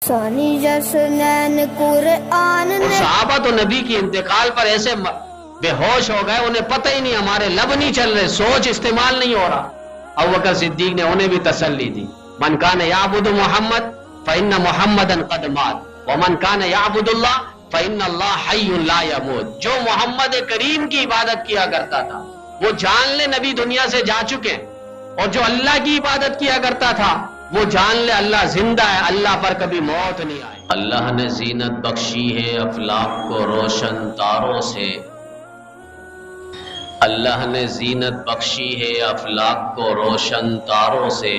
ثانی جسنین قرآن نے صحابہ تو نبی کی انتقال پر ایسے بے ہوش ہو گئے، انہیں پتہ ہی نہیں، ہمارے لب نہیں چل رہے، سوچ استعمال نہیں ہو رہا۔ ابوبکر صدیق نے انہیں بھی تسلی دی، من کان یعبد محمد فإن محمدا قد مات ومن کان یعبد اللہ فإن اللہ حی لا یموت۔ جو محمد کریم کی عبادت کیا کرتا تھا وہ جان لے نبی دنیا سے جا چکے، اور جو اللہ کی عبادت کیا کرتا تھا وہ جان لے اللہ زندہ ہے، اللہ پر کبھی موت نہیں آئی۔ اللہ نے زینت بخشی ہے افلاک کو روشن تاروں سے، اللہ نے زینت بخشی ہے افلاک کو روشن تاروں سے،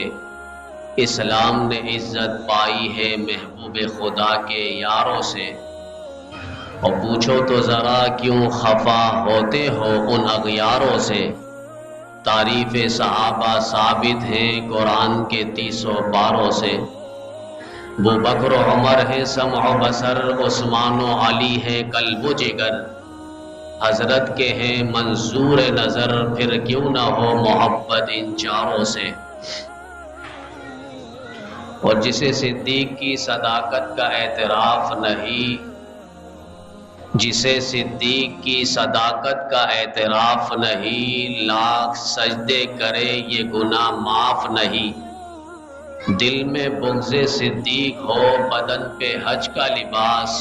اسلام نے عزت پائی ہے محبوب خدا کے یاروں سے۔ اور پوچھو تو ذرا کیوں خفا ہوتے ہو ان اغیاروں سے، تعریف صحابہ ثابت ہیں قرآن کے 30 پاروں سے۔ ابو بکر و عمر ہے سمع و بصر، عثمان و علی ہے قلب و جگر، حضرت کے ہیں منظور نظر، پھر کیوں نہ ہو محبت ان چاروں سے۔ اور جسے صدیق کی صداقت کا اعتراف نہیں، جسے صدیق کی صداقت کا اعتراف نہیں، لاکھ سجدے کرے یہ گناہ معاف نہیں۔ دل میں بغض صدیق ہو بدن پہ حج کا لباس،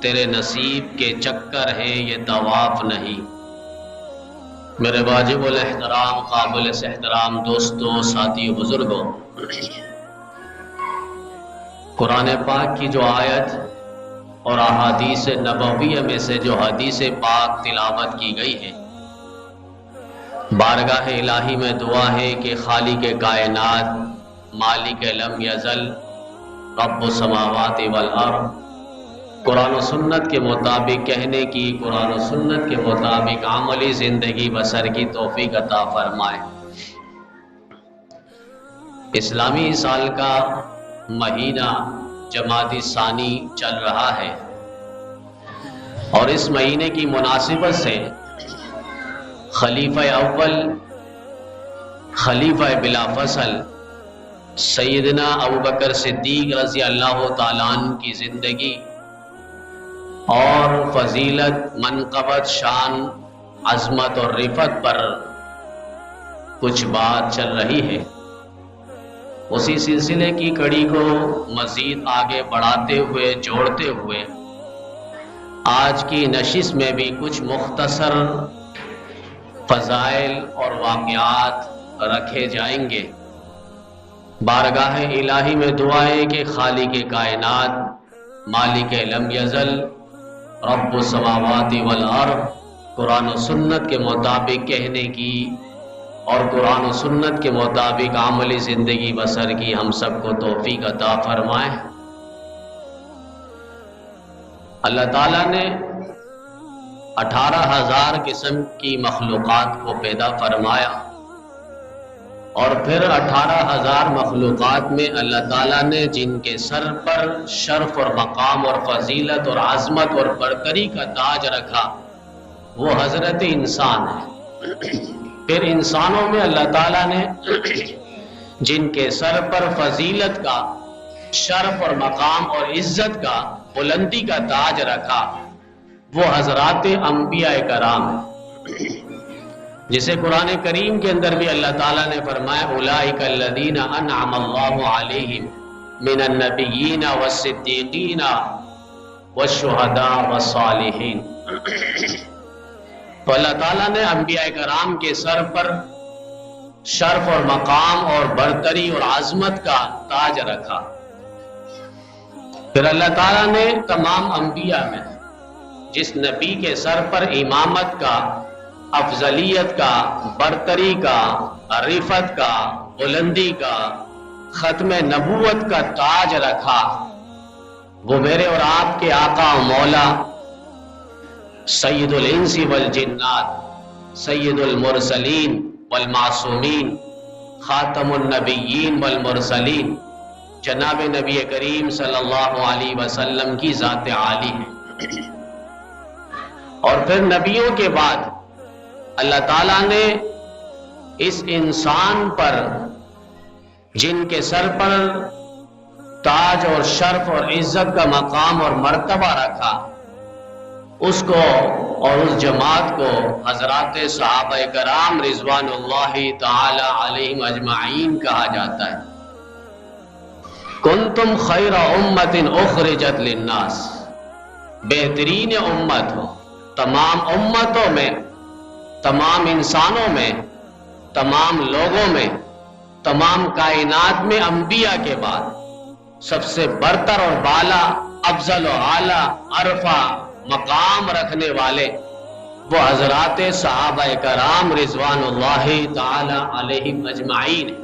تیرے نصیب کے چکر ہے یہ طواف نہیں۔ میرے واجب الاحترام قابل احترام دوستوں، ساتھی، بزرگوں، قرآن پاک کی جو آیت اور احادیث نبویہ میں سے جو حدیث پاک تلاوت کی گئی ہے، بارگاہ الہی میں دعا ہے کہ خالق کائنات، مالک لم یزل، رب السماوات والارض، قرآن و سنت کے مطابق کہنے کی، قرآن و سنت کے مطابق عملی زندگی بسر کی توفیق عطا فرمائے۔ اسلامی سال کا مہینہ جمادی الثانی چل رہا ہے، اور اس مہینے کی مناسبت سے خلیفہ اول، خلیفہ بلا فصل سیدنا ابوبکر صدیق رضی اللہ تعالیٰ عنہ کی زندگی اور فضیلت، منقبت، شان، عظمت اور رفعت پر کچھ بات چل رہی ہے۔ اسی سلسلے کی کڑی کو مزید آگے بڑھاتے ہوئے، جوڑتے ہوئے، آج کی نشست میں بھی کچھ مختصر فضائل اور واقعات رکھے جائیں گے۔ بارگاہ الہی میں دعا ہے کہ خالق کائنات، مالک لم یزل، رب السماوات والارض، قرآن و سنت کے مطابق کہنے کی اور قرآن و سنت کے مطابق عملی زندگی بسر کی ہم سب کو توفیق عطا فرمائے۔ اللہ تعالیٰ نے 18,000 قسم کی مخلوقات کو پیدا فرمایا، اور پھر 18,000 مخلوقات میں اللہ تعالیٰ نے جن کے سر پر شرف اور مقام اور فضیلت اور عظمت اور برتری کا تاج رکھا وہ حضرت انسان ہے۔ پھر انسانوں میں اللہ تعالیٰ نے جن کے سر پر فضیلت کا، شرف اور مقام اور عزت کا، بلندی کا تاج رکھا وہ حضرات انبیاء کرام ہیں، جسے قرآن کریم کے اندر بھی اللہ تعالیٰ نے فرمایا اولئک الذین انعم اللہ علیہم من النبیین والصدیقین والشہداء والصالحین۔ تو اللہ تعالیٰ نے انبیاء کرام کے سر پر شرف اور مقام اور برتری اور عظمت کا تاج رکھا۔ پھر اللہ تعالیٰ نے تمام انبیاء میں جس نبی کے سر پر امامت کا، افضلیت کا، برتری کا، رفعت کا، بلندی کا، ختم نبوت کا تاج رکھا وہ میرے اور آپ کے آقا و مولا سید الانس والجنات، سید المرسلین والمعصومین، خاتم النبیین والمرسلین، جناب نبی کریم صلی اللہ علیہ وسلم کی ذات عالی ہے۔ اور پھر نبیوں کے بعد اللہ تعالیٰ نے اس انسان پر جن کے سر پر تاج اور شرف اور عزت کا مقام اور مرتبہ رکھا، اس کو اور اس جماعت کو حضرات صحابہ کرام رضوان اللہ تعالی علیہم اجمعین کہا جاتا ہے۔ کنتم خیر امت اخرجت للناس، بہترین امت ہو تمام امتوں میں، تمام انسانوں میں، تمام لوگوں میں، تمام کائنات میں انبیاء کے بعد سب سے برتر اور بالا، افضل و اعلیٰ، عرفہ مقام رکھنے والے وہ حضرات صحابہ کرام رضوان اللہ تعالی علیہم اجمعین۔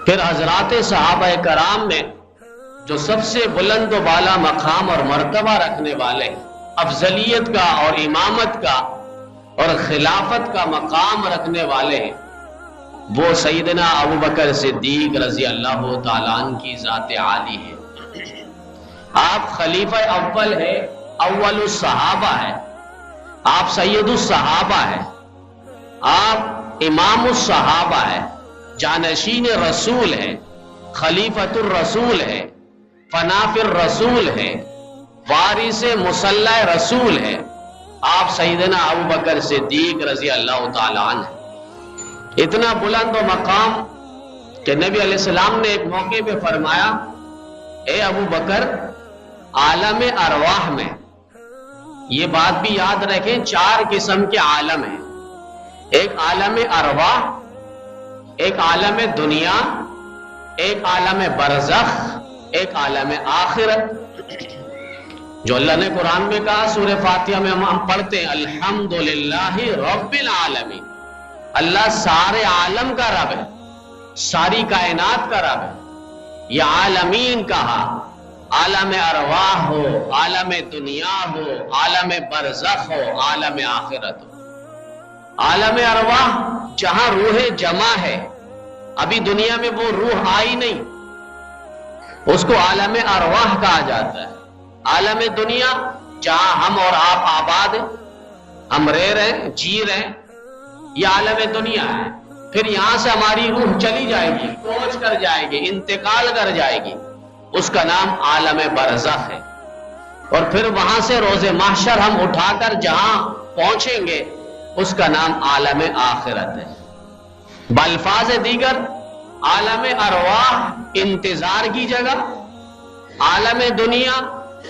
پھر حضرات صحابہ کرام میں جو سب سے بلند و بالا مقام اور مرتبہ رکھنے والے، افضلیت کا اور امامت کا اور خلافت کا مقام رکھنے والے ہیں، وہ سیدنا ابو بکر صدیق رضی اللہ تعالیٰ عنہ کی ذات عالی ہے۔ آپ خلیفہ اول ہے، اول الصحابہ ہے، آپ سید الصحابہ ہے، آپ امام الصحابہ ہے، جانشین رسول ہے، خلیفۃ الرسول ہے، فناف الرسول ہے، وارث مصلی رسول ہے، آپ سیدنا ابو بکر صدیق رضی اللہ تعالیٰ عنہ۔ اتنا بلند و مقام کہ نبی علیہ السلام نے ایک موقع پہ فرمایا، اے ابو بکر، عالم ارواح میں، یہ بات بھی یاد رکھیں، 4 قسم کے عالم ہیں، ایک عالم ارواح، ایک عالم دنیا، ایک عالم برزخ، ایک عالم آخرت۔ جو اللہ نے قرآن میں کہا، سورہ فاتحہ میں ہم پڑھتے ہیں الحمدللہ رب العالمین، اللہ سارے عالم کا رب ہے، ساری کائنات کا رب ہے۔ یہ عالمین کہا، عالم ارواح ہو، عالم دنیا ہو، عالم برزخ ہو، عالم آخرت ہو۔ عالم ارواح جہاں روح جمع ہے، ابھی دنیا میں وہ روح آئی نہیں، اس کو عالم ارواح کہا جاتا ہے۔ عالم دنیا جہاں ہم اور آپ آباد ہیں، ہم رہ رہے ہیں، جی رہے ہیں، یہ عالم دنیا ہے۔ پھر یہاں سے ہماری روح چلی جائے گی، کوچ کر جائے گی، انتقال کر جائے گی، اس کا نام عالم برزخ ہے۔ اور پھر وہاں سے روز محشر ہم اٹھا کر جہاں پہنچیں گے، اس کا نام عالم آخرت ہے۔ بالفاظ دیگر، عالم ارواح انتظار کی جگہ، عالم دنیا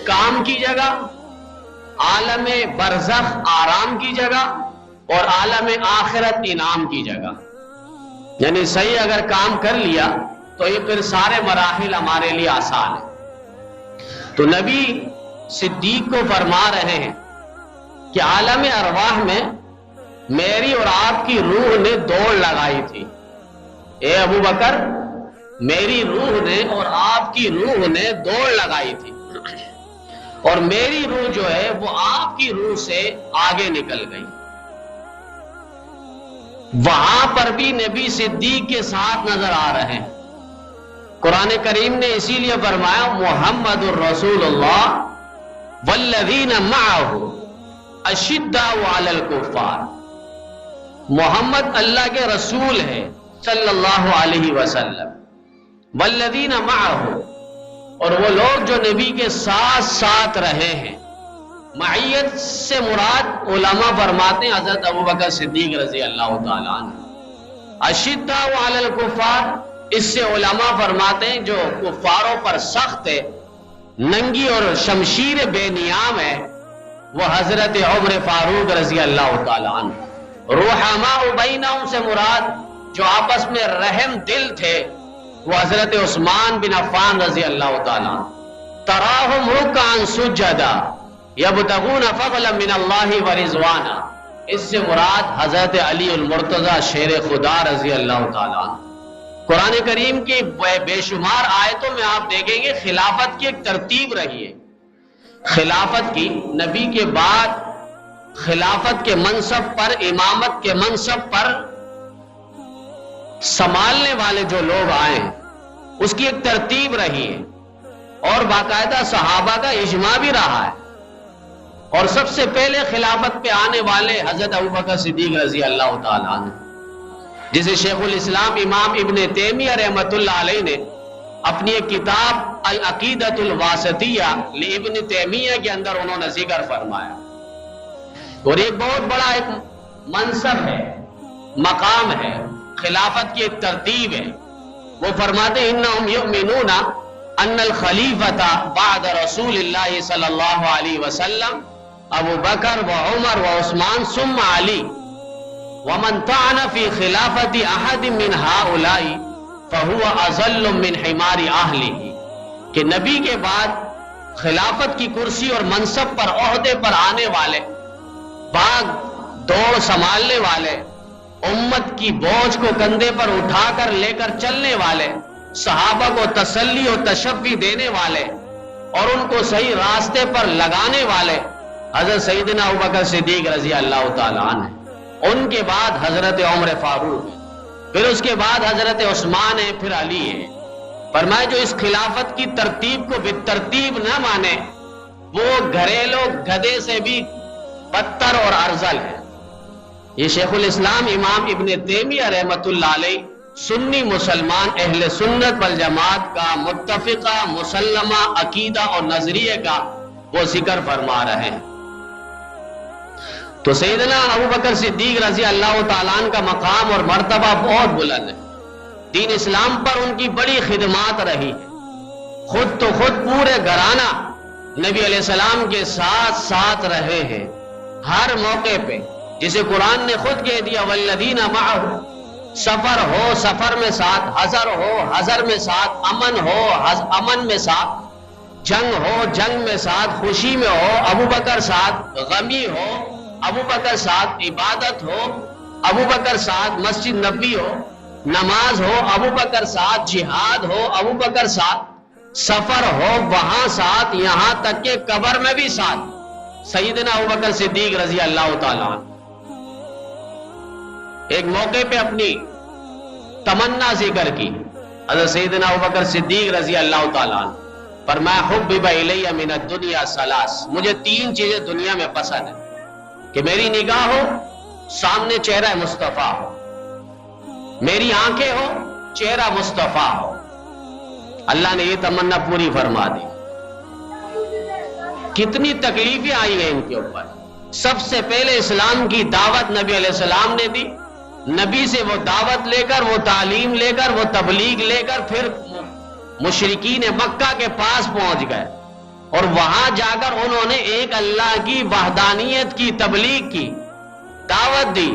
کام کی جگہ، عالم برزخ آرام کی جگہ، اور عالم آخرت انعام کی جگہ۔ یعنی صحیح اگر کام کر لیا تو یہ پھر سارے مراحل ہمارے لیے آسان ہیں۔ تو نبی صدیق کو فرما رہے ہیں کہ عالم ارواح میں میری اور آپ کی روح نے دوڑ لگائی تھی۔ اے ابو بکر، میری روح نے اور آپ کی روح نے دوڑ لگائی تھی، اور میری روح جو ہے وہ آپ کی روح سے آگے نکل گئی۔ وہاں پر بھی نبی صدیق کے ساتھ نظر آ رہے ہیں۔ قرآن کریم نے اسی لیے فرمایا، محمد الرسول اللہ والذین معہ اشداء علی الکفار۔ محمد اللہ کے رسول ہے صلی اللہ علیہ وسلم، والذین معہ، اور وہ لوگ جو نبی کے ساتھ ساتھ رہے ہیں۔ معیت سے مراد علماء فرماتے ہیں حضرت ابوبکر صدیق رضی اللہ تعالیٰ عنہ۔ اشداء علی الکفار، اس سے علماء فرماتے ہیں جو کفاروں پر سخت ہے، ننگی اور شمشیر بے نیام ہے، وہ حضرت عمر فاروق رضی اللہ تعالیٰ عنہ۔ رحماء بینہم سے مراد جو آپس میں رحم دل تھے، وہ حضرت عثمان بن عفان رضی اللہ تعالیٰ عنہ۔ تراہم رکعا سجدا یبتغون فضلا من اللہ ورضوانا، اس سے مراد حضرت علی المرتضی شیر خدا رضی اللہ تعالیٰ عنہ۔ قرآن کریم کی بے شمار آیتوں میں آپ دیکھیں گے خلافت کی ایک ترتیب رہی ہے۔ خلافت کی، نبی کے بعد خلافت کے منصب پر، امامت کے منصب پر سنبھالنے والے جو لوگ آئے ہیں، اس کی ایک ترتیب رہی ہے، اور باقاعدہ صحابہ کا اجماع بھی رہا ہے۔ اور سب سے پہلے خلافت پہ آنے والے حضرت ابوبکر صدیق رضی اللہ تعالیٰ عنہ، جسے شیخ الاسلام امام ابن تیمیہ رحمۃ اللہ علیہ نے اپنی ایک کتاب العقیدۃ الواسطیہ لابن تیمیہ کے اندر انہوں نے ذکر فرمایا، اور ایک بہت بڑا ایک منصب ہے، مقام ہے، خلافت کی ایک ترتیب ہے۔ وہ فرماتے ہیں انہم یؤمنون ان الخلیفۃ بعد رسول اللہ صلی اللہ علیہ وسلم ابو بکر و عمر و عثمان ثم علی ومن طعن فی خلافت احد من ہؤلاء فہو اضل من حمار اہلہ، کہ نبی کے بعد خلافت کی کرسی اور منصب پر عہدے پر آنے والے، باغ دوڑ سنبھالنے والے، امت کی بوجھ کو کندھے پر اٹھا کر لے کر چلنے والے، صحابہ کو تسلی و تشفی دینے والے اور ان کو صحیح راستے پر لگانے والے حضرت سیدنا ابوبکر صدیق رضی اللہ تعالیٰ عنہ، ان کے بعد حضرت عمر فاروق، پھر اس کے بعد حضرت عثمان ہے، پھر علی ہے۔ فرمایا جو اس خلافت کی ترتیب کو بالترتیب نہ مانے وہ گھریلو گدھے سے بھی بدتر اور ارذل ہے۔ یہ شیخ الاسلام امام ابن تیمیہ رحمۃ اللہ علیہ سنی مسلمان اہل سنت والجماعت کا متفقہ مسلمہ عقیدہ اور نظریے کا وہ ذکر فرما رہے ہیں۔ تو سیدنا ابوبکر صدیق رضی اللہ تعالیٰ عنہ کا مقام اور مرتبہ بہت بلند ہے، دین اسلام پر ان کی بڑی خدمات رہی ہے، خود تو خود پورے گھرانہ نبی علیہ السلام کے ساتھ ساتھ رہے ہیں ہر موقع پہ، جسے قرآن نے خود کہہ دیا والذین معہ، سفر ہو سفر میں ساتھ، حضر ہو حضر میں ساتھ، امن ہو امن میں ساتھ، جنگ ہو جنگ میں ساتھ، خوشی میں ہو ابوبکر ساتھ، غمی ہو ابوبکر ساتھ، عبادت ہو ابوبکر ساتھ، مسجد نبوی ہو، نماز ہو ابوبکر ساتھ، جہاد ہو ابوبکر ساتھ، سفر ہو وہاں ساتھ، یہاں تک کہ قبر میں بھی ساتھ سیدنا ابوبکر صدیق رضی اللہ تعالیٰ عنہ۔ ایک موقع پہ اپنی تمنا ذکر کی حضرت سیدنا ابوبکر صدیق رضی اللہ تعالیٰ عنہ، فرمایا حبب الی من الدنیا ثلاث، مجھے تین چیزیں دنیا میں پسند ہیں، کہ میری نگاہ ہو سامنے چہرہ مصطفیٰ ہو، میری آنکھیں ہو چہرہ مصطفیٰ ہو۔ اللہ نے یہ تمنا پوری فرما دی۔ کتنی تکلیفیں آئی ہیں ان کے اوپر۔ سب سے پہلے اسلام کی دعوت نبی علیہ السلام نے دی، نبی سے وہ دعوت لے کر، وہ تعلیم لے کر، وہ تبلیغ لے کر پھر مشرکین مکہ کے پاس پہنچ گئے، اور وہاں جا کر انہوں نے ایک اللہ کی وحدانیت کی تبلیغ کی، دعوت دی،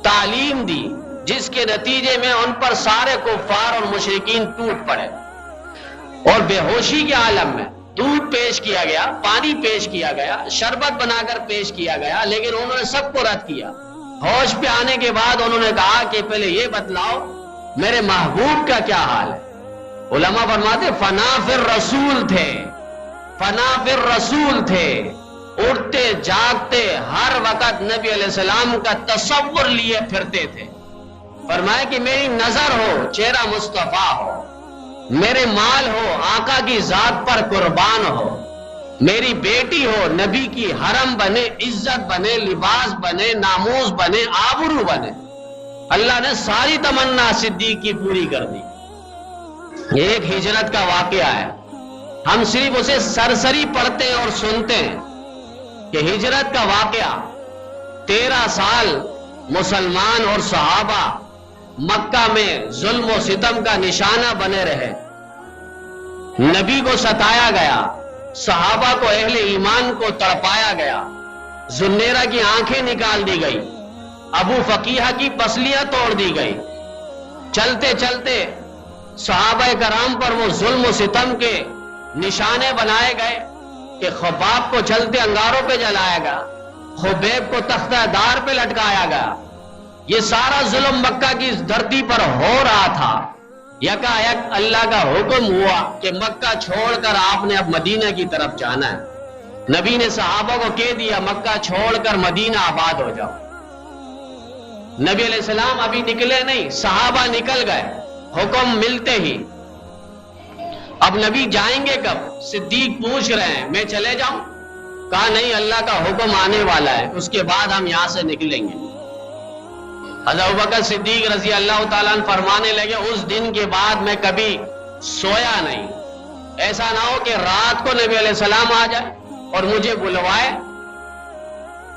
تعلیم دی، جس کے نتیجے میں ان پر سارے کفار اور مشرکین ٹوٹ پڑے، اور بے ہوشی کے عالم میں دودھ پیش کیا گیا، پانی پیش کیا گیا، شربت بنا کر پیش کیا گیا، لیکن انہوں نے سب کو رد کیا۔ ہوش پہ آنے کے بعد انہوں نے کہا کہ پہلے یہ بتلاؤ میرے محبوب کا کیا حال ہے۔ علماء فرماتے فنا فر رسول تھے، فنا فر رسول تھے، اٹھتے جاگتے ہر وقت نبی علیہ السلام کا تصور لیے پھرتے تھے۔ فرمایا کہ میری نظر ہو چہرہ مصطفیٰ ہو، میرے مال ہو آقا کی ذات پر قربان ہو، میری بیٹی ہو نبی کی حرم بنے، عزت بنے، لباس بنے، ناموس بنے، آبرو بنے۔ اللہ نے ساری تمنا صدیق کی پوری کر دی۔ ایک ہجرت کا واقعہ ہے، ہم صرف اسے سرسری پڑھتے ہیں اور سنتے ہیں کہ ہجرت کا واقعہ 13 سال مسلمان اور صحابہ مکہ میں ظلم و ستم کا نشانہ بنے رہے، نبی کو ستایا گیا، صحابہ کو اہل ایمان کو تڑپایا گیا، زنیرہ کی آنکھیں نکال دی گئی، ابو فقیہ کی پسلیاں توڑ دی گئی۔ چلتے چلتے صحابہ کرام پر وہ ظلم و ستم کے نشانے بنائے گئے کہ خباب کو چلتے انگاروں پہ جلایا گیا، خبیب کو تختہ دار پہ لٹکایا گیا۔ یہ سارا ظلم مکہ کی دھرتی پر ہو رہا تھا، یکا یک اللہ کا حکم ہوا کہ مکہ چھوڑ کر آپ نے اب مدینہ کی طرف جانا ہے۔ نبی نے صحابہ کو کہہ دیا مکہ چھوڑ کر مدینہ آباد ہو جاؤ۔ نبی علیہ السلام ابھی نکلے نہیں، صحابہ نکل گئے حکم ملتے ہی۔ اب نبی جائیں گے کب؟ صدیق پوچھ رہے ہیں میں چلے جاؤں؟ کہا نہیں، اللہ کا حکم آنے والا ہے، اس کے بعد ہم یہاں سے نکلیں گے۔ حضرت ابوبکر صدیق رضی اللہ تعالیٰ عنہ فرمانے لگے اس دن کے بعد میں کبھی سویا نہیں. ایسا نہ ہو کہ رات کو نبی علیہ السلام آ جائے اور مجھے بلوائے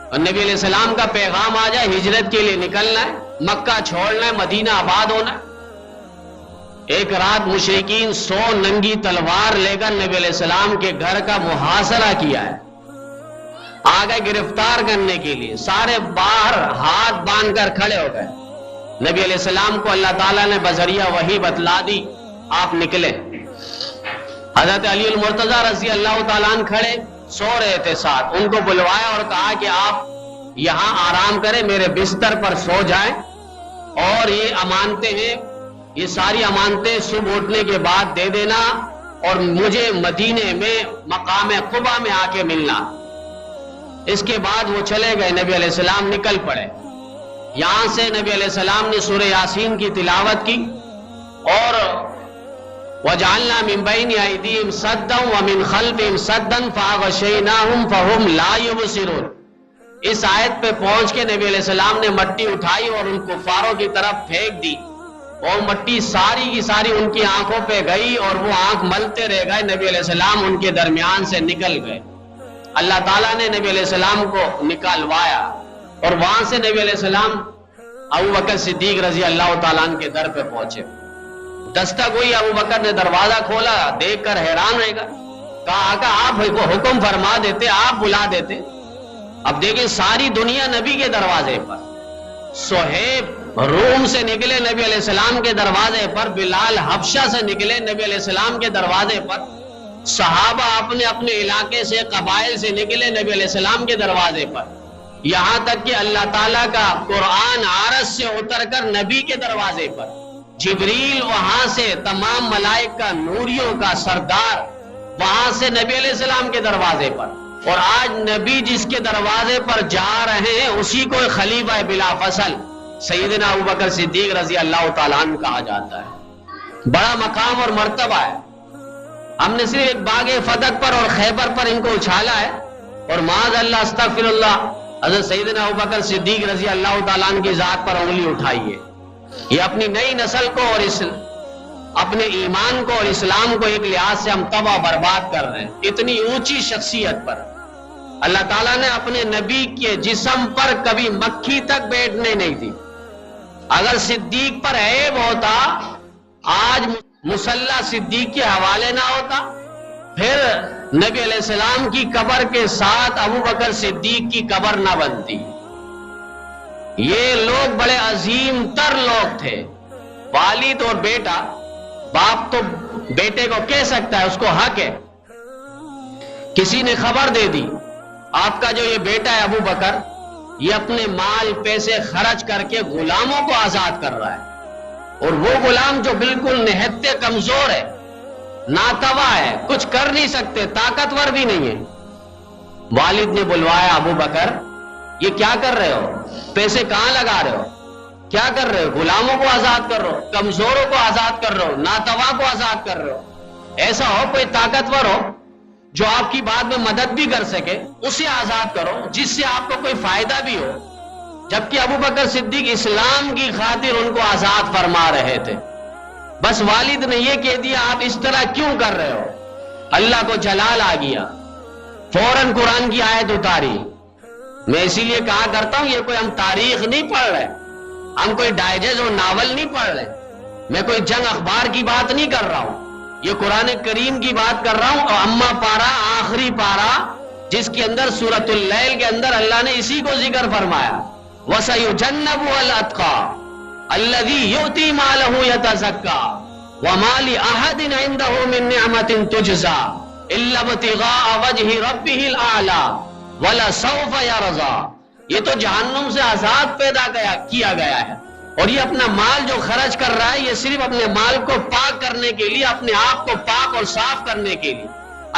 اور نبی علیہ السلام کا پیغام آ جائے ہجرت کے لیے نکلنا ہے, مکہ چھوڑنا ہے, مدینہ آباد ہونا ہے. ایک رات مشرکین 100 ننگی تلوار لے کر نبی علیہ السلام کے گھر کا محاصرہ کیا ہے, آ گئے گرفتار کرنے کے لیے. سارے باہر ہاتھ باندھ کر کھڑے ہو گئے. نبی علیہ السلام کو اللہ تعالیٰ نے بذریعہ وحی بتلا دی, آپ نکلے. حضرت علی المرتضی رضی اللہ تعالیٰ عنہ کھڑے سو رہے تھے ساتھ, ان کو بلوایا اور کہا کہ آپ یہاں آرام کریں, میرے بستر پر سو جائیں, اور یہ امانتیں ہیں, یہ ساری امانتیں صبح اٹھنے کے بعد دے دینا, اور مجھے مدینے میں مقام قبا میں آ کے ملنا. اس کے بعد وہ چلے گئے. نبی علیہ السلام نکل پڑے. یہاں سے نبی علیہ السلام نے سورہ یاسین کی تلاوت کی, اور وَجَعَلْنَا مِن بَيْنِ أَيْدِيهِمْ سَدًّا وَمِنْ خَلْفِهِمْ سَدًّا فَأَغْشَيْنَاهُمْ فَهُمْ لَا يُبْصِرُونَ. اس آیت پہ پہنچ کے نبی علیہ السلام نے مٹی اٹھائی اور ان کفاروں کی طرف پھینک دی, اور مٹی ساری کی ساری ان کی آنکھوں پہ گئی, اور وہ آنکھ ملتے رہ گئے. نبی علیہ السلام ان کے درمیان سے نکل گئے. اللہ تعالیٰ نے نبی علیہ السلام کو نکالوایا, اور وہاں سے نبی علیہ السلام ابو بکر صدیق رضی اللہ تعالیٰ عنہ کے در پہ پہنچے. دستک ہوئی, ابو بکر نے دروازہ کھولا, دیکھ کر حیران رہ گا. کہا کہ آپ حکم فرما دیتے, آپ بلا دیتے. اب دیکھیں ساری دنیا نبی کے دروازے پر. صہیب روم سے نکلے نبی علیہ السلام کے دروازے پر, بلال حبشہ سے نکلے نبی علیہ السلام کے دروازے پر, صحابہ اپنے اپنے علاقے سے قبائل سے نکلے نبی علیہ السلام کے دروازے پر, یہاں تک کہ اللہ تعالیٰ کا قرآن عرش سے اتر کر نبی کے دروازے پر, جبریل وہاں سے تمام ملائکہ نوریوں کا سردار وہاں سے نبی علیہ السلام کے دروازے پر, اور آج نبی جس کے دروازے پر جا رہے ہیں اسی کو خلیفہ بلا فصل سیدنا ابو بکر صدیق رضی اللہ تعالیٰ عنہ کہا جاتا ہے. بڑا مقام اور مرتبہ ہے. ہم نے صرف ایک باغ فتح پر اور خیبر پر ان کو اچھالا ہے, اور معاذ اللہ استغفر اللہ حضرت سیدنا ابو بکر صدیق رضی اللہ تعالیٰ عنہ کی ذات پر انگلی اٹھائی ہے. یہ اپنی نئی نسل کو اور اپنے ایمان کو اور اسلام کو ایک لحاظ سے ہم تباہ برباد کر رہے ہیں. اتنی اونچی شخصیت پر اللہ تعالیٰ نے اپنے نبی کے جسم پر کبھی مکھی تک بیٹھنے نہیں دی. اگر صدیق پر عیب ہوتا, آج مصلی صدیق کے حوالے نہ ہوتا, پھر نبی علیہ السلام کی قبر کے ساتھ ابو بکر صدیق کی قبر نہ بنتی. یہ لوگ بڑے عظیم تر لوگ تھے. والد اور بیٹا, باپ تو بیٹے کو کہہ سکتا ہے, اس کو حق ہے. کسی نے خبر دے دی آپ کا جو یہ بیٹا ہے ابو بکر, یہ اپنے مال پیسے خرچ کر کے غلاموں کو آزاد کر رہا ہے, اور وہ غلام جو بالکل نہتے کمزور ہے, ناتوا ہے, کچھ کر نہیں سکتے, طاقتور بھی نہیں ہے. والد نے بلوایا, ابو بکر یہ کیا کر رہے ہو, پیسے کہاں لگا رہے ہو, کیا کر رہے ہو, غلاموں کو آزاد کر رہے ہو, کمزوروں کو آزاد کر رہے ہو, ناتوا کو آزاد کر رہے ہو. ایسا ہو کوئی طاقتور ہو جو آپ کی بات میں مدد بھی کر سکے, اسے آزاد کرو جس سے آپ کو کوئی فائدہ بھی ہو. جبکہ ابو بکر صدیق اسلام کی خاطر ان کو آزاد فرما رہے تھے. بس والد نے یہ کہہ دیا آپ اس طرح کیوں کر رہے ہو, اللہ کو جلال آ گیا, فوراً قرآن کی آیت اتاری. میں اسی لیے کہا کرتا ہوں یہ کوئی ہم تاریخ نہیں پڑھ رہے, ہم کوئی ڈائجسٹ اور ناول نہیں پڑھ رہے, میں کوئی جنگ اخبار کی بات نہیں کر رہا ہوں, یہ قرآن کریم کی بات کر رہا ہوں. اور اما پارا, آخری پارا, جس کے اندر سورۃ اللیل کے اندر اللہ نے اسی کو ذکر فرمایا, وَسَيُجَنَّبُهَا الْأَتْقَى الَّذِي يُؤْتِي مَالَهُ يَتَزَكَّى وَمَا لِأَحَدٍ عِندَهُ مِن نِّعْمَةٍ تُجْزَى إِلَّا ابْتِغَاءَ وَجْهِ رَبِّهِ الْأَعْلَى وَلَسَوْفَ يَرْضَى. یہ تو جہنم سے آزاد پیدا کیا گیا ہے, اور یہ اپنا مال جو خرچ کر رہا ہے یہ صرف اپنے مال کو پاک کرنے کے لیے, اپنے آپ کو پاک اور صاف کرنے کے لیے,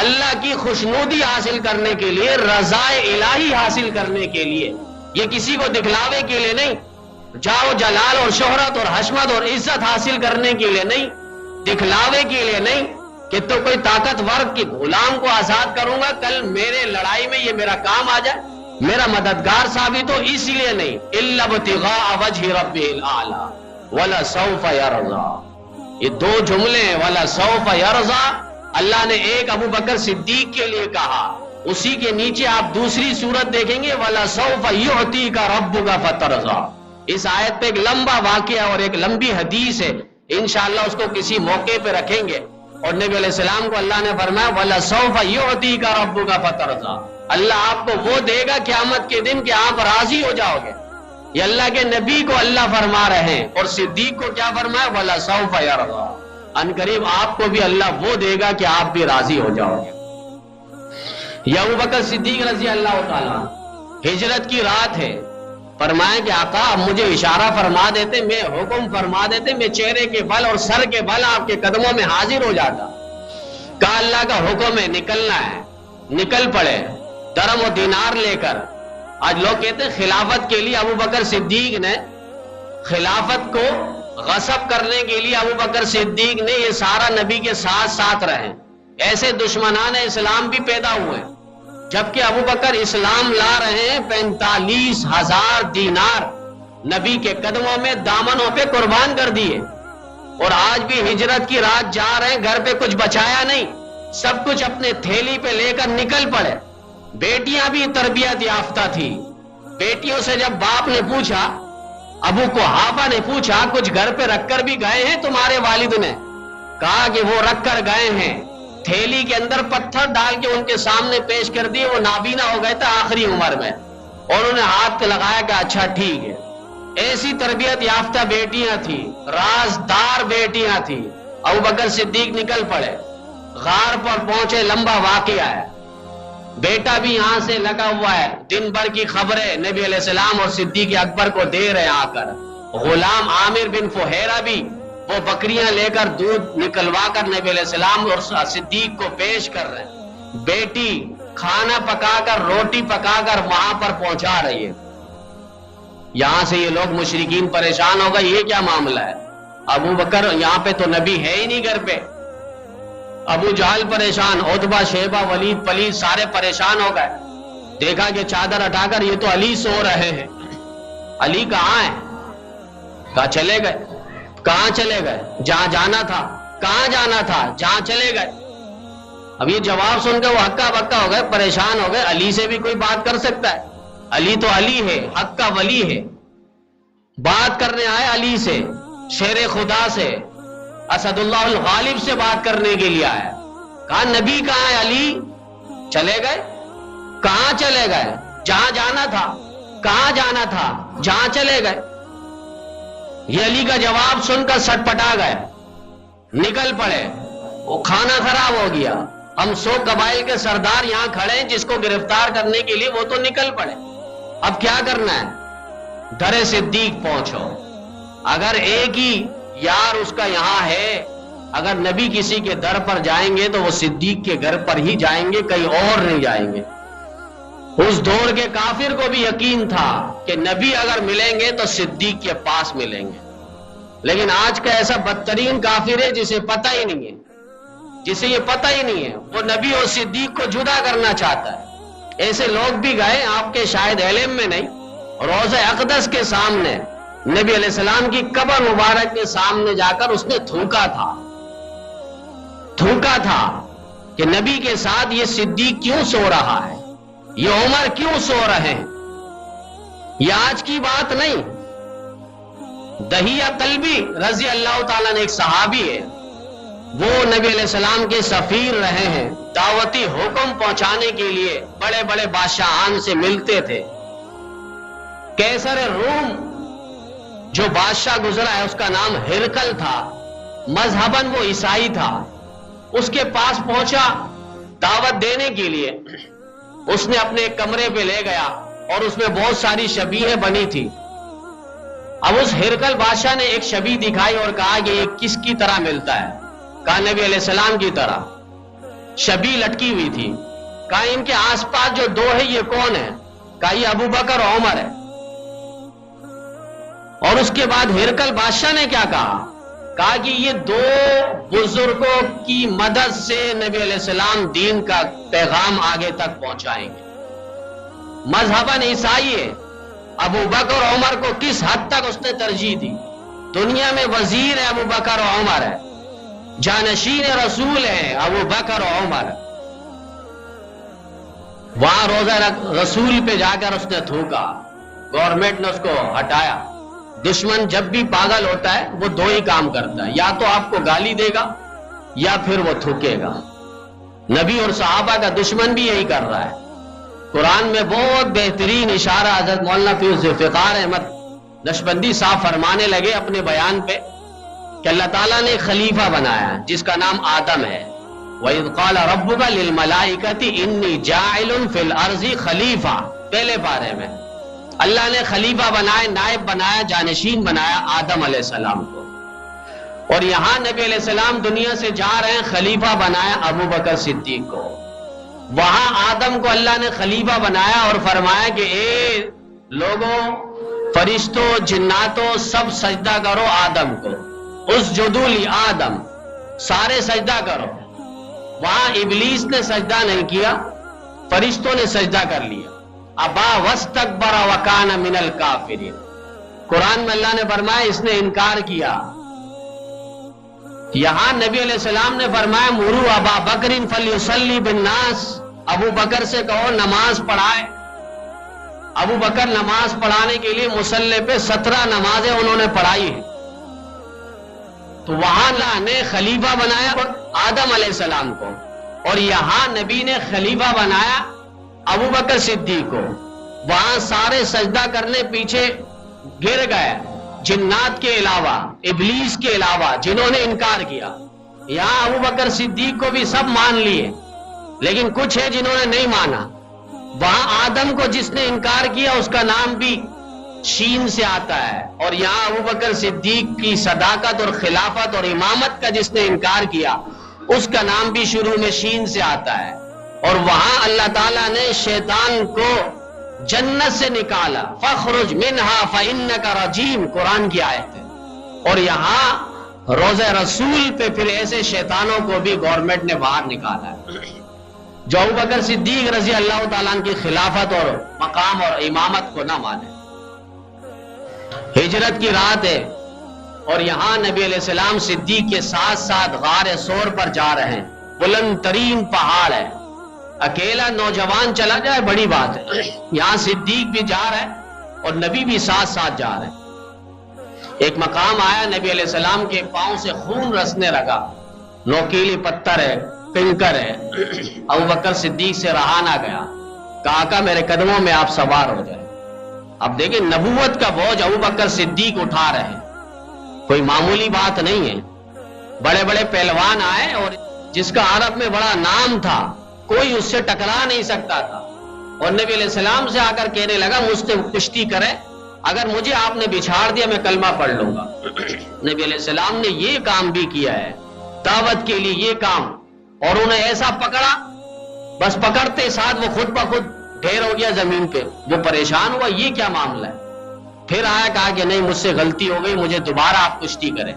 اللہ کی خوشنودی حاصل کرنے کے لیے, رضا الہی حاصل کرنے کے لیے. یہ کسی کو دکھلاوے کے لیے نہیں, جاؤ جلال اور شہرت اور حشمت اور عزت حاصل کرنے کے لیے نہیں, دکھلاوے کے لیے نہیں کہ تو کوئی طاقتور کے غلام کو آزاد کروں گا, کل میرے لڑائی میں یہ میرا کام آ جائے, میرا مددگار ثابت ہو, اس لیے نہیں. الا ابتغاء وجہ ربہ الاعلی ولسوف یرضی. یہ دو جملے ہیں، وَلَا سَوْفَ يَرْضَىٰ، اللہ نے ایک ابو بکر صدیق کے لیے کہا، اسی کے نیچے آپ دوسری صورت دیکھیں گے وَلَا سَوْفَ يُعْتِيكَ رَبُّكَ فَتَرْضَىٰ۔ اس آیت پہ ایک لمبا واقعہ اور ایک لمبی حدیث ہے، انشاءاللہ اس کو کسی موقع پہ رکھیں گے۔ اور نبی علیہ السلام کو اللہ نے فرمایا وَلَا سَوْفَ يُعْتِيكَ رَبُّكَ فَتَرْضَىٰ، اللہ آپ کو وہ دے گا قیامت کے دن کہ آپ راضی ہو جاؤ گے۔ یہ اللہ کے نبی کو اللہ فرما رہے ہیں، اور صدیق کو کیا فرمایا وَلَا سَوْفَ يَرْضَىٰ، ان قریب آپ کو بھی اللہ وہ دے گا کہ آپ بھی راضی ہو جاؤ گے۔ یہ ابو بکر صدیق رضی اللہ تعالیٰ، ہجرت کی رات ہے، فرمایا کہ آقا اب مجھے اشارہ فرما دیتے، میں حکم فرما دیتے، میں چہرے کے بل اور سر کے بل آپ کے قدموں میں حاضر ہو جاتا۔ کہا اللہ کا حکم ہے، نکلنا ہے، نکل پڑے درم و دینار لے کر۔ آج لوگ کہتے ہیں خلافت کے لیے ابو بکر صدیق نے، خلافت کو غصب کرنے کے لیے ابو بکر صدیق نے یہ سارا نبی کے ساتھ ساتھ رہے۔ ایسے دشمنان اسلام بھی پیدا ہوئے، جبکہ ابو بکر اسلام لا رہے ہیں 45,000 دینار نبی کے قدموں میں دامنوں پہ قربان کر دیے، اور آج بھی ہجرت کی رات جا رہے ہیں، گھر پہ کچھ بچایا نہیں، سب کچھ اپنے تھیلی پہ لے کر نکل پڑے۔ بیٹیاں بھی تربیت یافتہ تھی، بیٹیوں سے جب باپ نے پوچھا، ابو قحافہ نے پوچھا کچھ گھر پہ رکھ کر بھی گئے ہیں تمہارے والد نے؟ کہا کہ وہ رکھ کر گئے ہیں، تھیلی کے اندر پتھر ڈال کے ان کے سامنے پیش کر دیے، وہ نابینا ہو گئے تھے آخری عمر میں، اور انہیں ہاتھ لگایا کہ اچھا ٹھیک ہے۔ ایسی تربیت یافتہ بیٹیاں تھی، رازدار بیٹیاں تھی۔ ابو بکر صدیق نکل پڑے، غار پر پہنچے، لمبا واقعہ ہے، بیٹا بھی یہاں سے لگا ہوا ہے، دن بھر کی خبریں نبی علیہ السلام اور صدیق اکبر کو دے رہے آ کر۔ غلام عامر بن فہیرہ بھی وہ بکریاں لے کر دودھ نکلوا کر نبی علیہ السلام اور صدیق کو پیش کر رہے ہیں۔ بیٹی کھانا پکا کر، روٹی پکا کر وہاں پر پہنچا رہی ہے۔ یہاں سے یہ لوگ مشرکین پریشان ہو گئے، یہ کیا معاملہ ہے؟ ابو بکر یہاں پہ تو نبی ہے ہی نہیں گھر پہ۔ ابو جہل پریشان، عتبہ شیبہ ولید پلید سارے پریشان ہو گئے۔ دیکھا کہ چادر ہٹا کر یہ تو علی سو رہے ہیں، علی کہاں ہے؟ کہاں چلے گئے؟ کہاں چلے گئے؟ جہاں جانا تھا۔ کہاں جانا تھا؟ جہاں چلے گئے۔ اب یہ جواب سن کے وہ ہکا بکا ہو گئے، پریشان ہو گئے، علی سے بھی کوئی بات کر سکتا ہے؟ علی تو علی ہے، حق کا ولی ہے، بات کرنے آئے علی سے، شیر خدا سے، اسد اللہ الغالب سے بات کرنے کے لیے آیا۔ کہا نبی کہاں ہے؟ علی چلے گئے۔ کہاں چلے گئے؟ جہاں جانا تھا۔ کہاں جانا تھا؟ جہاں چلے گئے۔ یہ علی کا جواب سن کر سٹ پٹا گئے، نکل پڑے۔ وہ کھانا خراب ہو گیا، ہم 100 قبائل کے سردار یہاں کھڑے ہیں، جس کو گرفتار کرنے کے لیے وہ تو نکل پڑے، اب کیا کرنا ہے؟ در صدیق پہنچو۔ اگر ایک ہی یار اس کا یہاں ہے، اگر نبی کسی کے در پر جائیں گے تو وہ صدیق کے گھر پر ہی جائیں گے، کہیں اور نہیں جائیں گے۔ اس دور کے کافر کو بھی یقین تھا کہ نبی اگر ملیں گے تو صدیق کے پاس ملیں گے، لیکن آج کا ایسا بدترین کافر ہے جسے پتہ ہی نہیں ہے، جسے یہ پتہ ہی نہیں ہے، وہ نبی اور صدیق کو جدا کرنا چاہتا ہے۔ ایسے لوگ بھی گئے، آپ کے شاید علم میں نہیں، روضہ اقدس کے سامنے نبی علیہ السلام کی قبر مبارک کے سامنے جا کر اس نے تھوکا تھا کہ نبی کے ساتھ یہ صدیق کیوں سو رہا ہے، یہ عمر کیوں سو رہے ہیں۔ یہ آج کی بات نہیں۔ دہیہ کلبی رضی اللہ تعالیٰ نے، ایک صحابی ہے، وہ نبی علیہ السلام کے سفیر رہے ہیں، دعوتی حکم پہنچانے کے لیے بڑے بڑے بادشاہان سے ملتے تھے۔ کیسر روم جو بادشاہ گزرا ہے اس کا نام ہرقل تھا، مذہباً وہ عیسائی تھا۔ اس کے پاس پہنچا دعوت دینے کے لیے، اس نے اپنے کمرے پہ لے گیا اور اس میں بہت ساری شبیہیں بنی تھی۔ اب اس ہرقل بادشاہ نے ایک شبیہ دکھائی اور کہا کہ یہ کس کی طرح ملتا ہے؟ کہا نبی علیہ السلام کی طرح۔ شبیہ لٹکی ہوئی تھی۔ کہا ان کے آس پاس جو دو ہے یہ کون ہے؟ کہا یہ ابو بکر اور عمر ہے۔ اور اس کے بعد ہرقل بادشاہ نے کیا کہا کہ یہ دو بزرگوں کی مدد سے نبی علیہ السلام دین کا پیغام آگے تک پہنچائیں گے۔ مذہباً عیسائی ہے، ابو بکر اور عمر کو کس حد تک اس نے ترجیح دی؟ دنیا میں وزیر ہے ابو بکر و عمر ہے، جانشین رسول ہیں ابو بکر و عمر. وہاں روزہ رسول پہ جا کر اس نے تھوکا، گورنمنٹ نے اس کو ہٹایا. دشمن جب بھی پاگل ہوتا ہے وہ دو ہی کام کرتا ہے، یا تو آپ کو گالی دے گا یا پھر وہ تھوکے گا. نبی اور صحابہ کا دشمن بھی یہی کر رہا ہے. قرآن میں بہت بہترین اشارہ حضرت مولانا فیض ذوالفقار احمد نقشبندی صاحب فرمانے لگے اپنے بیان پہ کہ اللہ تعالیٰ نے ایک خلیفہ بنایا ہے جس کا نام آدم ہے. وَإِذْ قَالَ رَبُّكَ لِلْمَلَائِكَةِ إِنِّي جَاعِلٌ فِي الْأَرْضِ خلیفہ، پہلے پارے میں اللہ نے خلیفہ بنائے، نائب بنایا، جانشین بنایا آدم علیہ السلام کو. اور یہاں نبی علیہ السلام دنیا سے جا رہے ہیں، خلیفہ بنایا ابو بکر صدیق کو. وہاں آدم کو اللہ نے خلیفہ بنایا اور فرمایا کہ اے لوگوں، فرشتوں، جناتوں، سب سجدہ کرو آدم کو. اسجدوا لآدم، سارے سجدہ کرو. وہاں ابلیس نے سجدہ نہیں کیا، فرشتوں نے سجدہ کر لیا. ابا واستکبر وکان من الکافرین. قرآن میں اللہ نے فرمایا اس نے انکار کیا. یہاں نبی علیہ السلام نے فرمایا مرو ابا بکر فلیصلی بالناس، ابو بکر سے کہو نماز پڑھائے. ابو بکر نماز پڑھانے کے لیے مصلی پہ 17 نمازیں انہوں نے پڑھائی ہیں. تو وہاں اللہ نے خلیفہ بنایا آدم علیہ السلام کو، اور یہاں نبی نے خلیفہ بنایا ابو بکر صدیق کو. وہاں سارے سجدہ کرنے پیچھے گر گئے، جنات کے علاوہ، ابلیس کے علاوہ جنہوں نے انکار کیا. یہاں ابو بکر صدیق کو بھی سب مان لیے، لیکن کچھ ہے جنہوں نے نہیں مانا. وہاں آدم کو جس نے انکار کیا اس کا نام بھی شین سے آتا ہے، اور یہاں ابو بکر صدیق کی صداقت اور خلافت اور امامت کا جس نے انکار کیا اس کا نام بھی شروع میں شین سے آتا ہے. اور وہاں اللہ تعالیٰ نے شیطان کو جنت سے نکالا، فخرج منہا فإنک رجیم، قرآن کی آیت ہے. اور یہاں روزہ رسول پہ پھر ایسے شیطانوں کو بھی گورنمنٹ نے باہر نکالا ہے جو ابو بکر صدیق رضی اللہ تعالیٰ عنہ کی خلافت اور مقام اور امامت کو نہ مانے. ہجرت کی رات ہے اور یہاں نبی علیہ السلام صدیق کے ساتھ ساتھ غار ثور پر جا رہے ہیں. بلند ترین پہاڑ ہے، اکیلا نوجوان چلا جائے بڑی بات ہے. یہاں صدیق بھی جا رہا ہے اور نبی بھی ساتھ ساتھ جا رہے ہیں. ایک مقام آیا، نبی علیہ السلام کے پاؤں سے خون رسنے لگا، نوکیلی پتھر ہے، کنکر ہے. ابو بکر صدیق سے رہا نہ گیا، کہا آقا میرے قدموں میں آپ سوار ہو جائے. اب دیکھیں نبوت کا بوجھ ابو بکر صدیق اٹھا رہے ہیں، کوئی معمولی بات نہیں ہے. بڑے بڑے پہلوان آئے اور جس کا عرب میں بڑا نام تھا، کوئی اس سے ٹکرا نہیں سکتا تھا، اور نبی علیہ السلام سے آ کر کہنے لگا مجھ سے کشتی کرے، اگر مجھے آپ نے بچھاڑ دیا میں کلمہ پڑھ لوں گا. نبی علیہ السلام نے یہ کام بھی کیا ہے، دعوت کے لیے یہ کام، اور انہیں ایسا پکڑا، بس پکڑتے ساتھ وہ خود بخود ڈھیر ہو گیا زمین پہ. وہ پریشان ہوا یہ کیا معاملہ ہے. پھر آیا، کہا کہ نہیں مجھ سے غلطی ہو گئی، مجھے دوبارہ آپ کشتی کریں.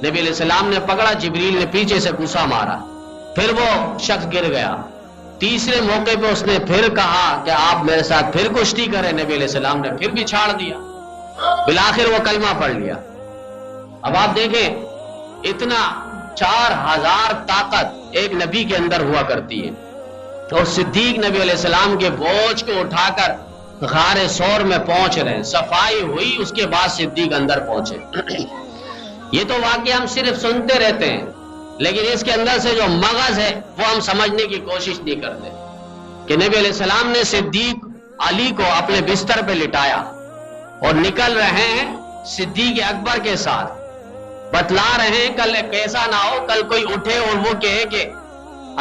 نبی علیہ السلام نے پکڑا، جبریل نے پیچھے سے گھسا مارا، پھر وہ شخص گر گیا. تیسرے موقع پہ اس نے پھر کہا کہ آپ میرے ساتھ پھر کشتی کریں. نبی علیہ السلام نے پھر بھی چھاڑ دیا، بالآخر وہ کلمہ پڑھ لیا. اب آپ دیکھیں اتنا 4000 طاقت ایک نبی کے اندر ہوا کرتی ہے. اور صدیق نبی علیہ السلام کے بوجھ کو اٹھا کر غار ثور میں پہنچ رہے ہیں. صفائی ہوئی اس کے بعد صدیق اندر پہنچے. یہ تو واقعہ ہم صرف سنتے رہتے ہیں، لیکن اس کے اندر سے جو مغز ہے وہ ہم سمجھنے کی کوشش نہیں کرتے. کہ نبی علیہ السلام نے صدیق علی کو اپنے بستر پہ لٹایا اور نکل رہے ہیں صدیق اکبر کے ساتھ، بتلا رہے ہیں کل کیسا نہ ہو کل کوئی اٹھے اور وہ کہے کہ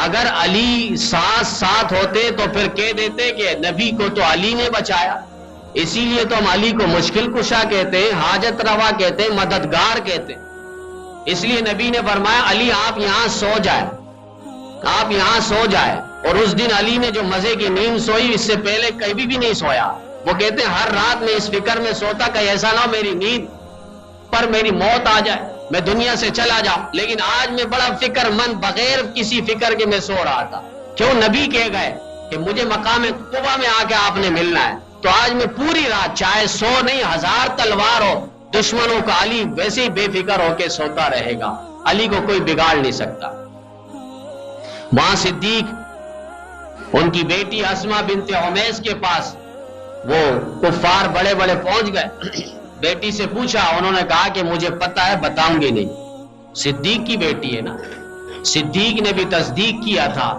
اگر علی ساتھ ہوتے تو پھر کہہ دیتے کہ نبی کو تو علی نے بچایا. اسی لیے تو ہم علی کو مشکل کشا کہتے ہیں، حاجت روا کہتے ہیں، مددگار کہتے ہیں. اس لیے نبی نے فرمایا علی آپ یہاں سو جائے، آپ یہاں سو جائے. اور اس دن علی نے جو مزے کی نیند سوئی اس سے پہلے کبھی بھی نہیں سویا. وہ کہتے ہیں ہر رات میں اس فکر میں سوتا کہ ایسا نہ ہو میری نیند پر میری موت آ جائے، میں دنیا سے چلا جاؤں. لیکن آج میں بڑا فکر مند بغیر کسی فکر کے میں سو رہا تھا. کیوں؟ نبی کہہ گئے کہ مجھے مقام قبا میں آ کے آپ نے ملنا ہے. تو آج میں پوری رات چاہے 100 نہیں 1000 تلوار ہو دشمنوں کا علی ویسے ہی بے فکر ہو کے سوتا رہے گا، علی کو کوئی بگاڑ نہیں سکتا۔ وہاں صدیق ان کی بیٹی اسما بنت عمیس کے پاس، وہ کفار بڑے بڑے پہنچ گئے، بیٹی سے پوچھا، انہوں نے کہا کہ مجھے پتا ہے، بتاؤں گی نہیں۔ صدیق کی بیٹی ہے نا، صدیق نے بھی تصدیق کیا تھا،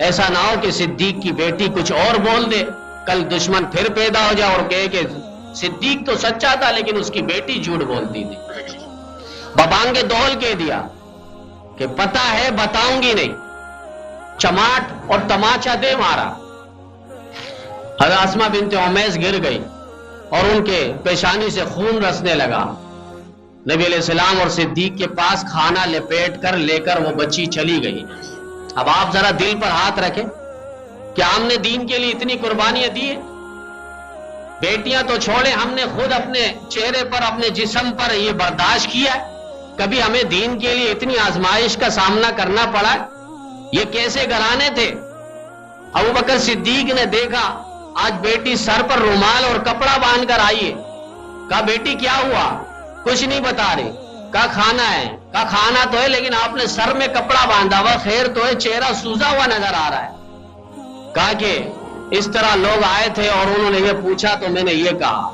ایسا نہ ہو کہ صدیق کی بیٹی کچھ اور بول دے، کل دشمن پھر پیدا ہو جائے اور کہے کہ صدیق تو سچا تھا لیکن اس کی بیٹی جھوٹ بولتی تھی۔ ببانگے دول کہہ دیا کہ پتا ہے بتاؤں گی نہیں، چماٹ اور تماچا دے مارا۔ حضرت اسما بنت عمیس گر گئی اور ان کے پیشانی سے خون رسنے لگا۔ نبی علیہ السلام اور صدیق کے پاس کھانا لپیٹ کر لے کر وہ بچی چلی گئی۔ اب آپ ذرا دل پر ہاتھ رکھیں، کیا ہم نے دین کے لیے اتنی قربانیاں دی ہیں؟ بیٹیاں تو چھوڑیں، ہم نے خود اپنے چہرے پر، اپنے جسم پر یہ برداشت کیا ہے، کبھی ہمیں دین کے لیے اتنی آزمائش کا سامنا کرنا پڑا ہے؟ یہ کیسے گھرانے تھے؟ ابو بکر صدیق نے دیکھا آج بیٹی سر پر رومال اور کپڑا باندھ کر آئی ہے، کہا بیٹی کیا ہوا؟ کچھ نہیں بتا رہی۔ کہا کھانا ہے۔ کہا کھانا تو ہے لیکن آپ نے سر میں کپڑا باندھا ہوا، خیر تو ہے؟ چہرہ سوزا ہوا نظر آ رہا ہے۔ کہا کہ اس طرح لوگ آئے تھے اور انہوں نے یہ پوچھا تو میں نے یہ کہا۔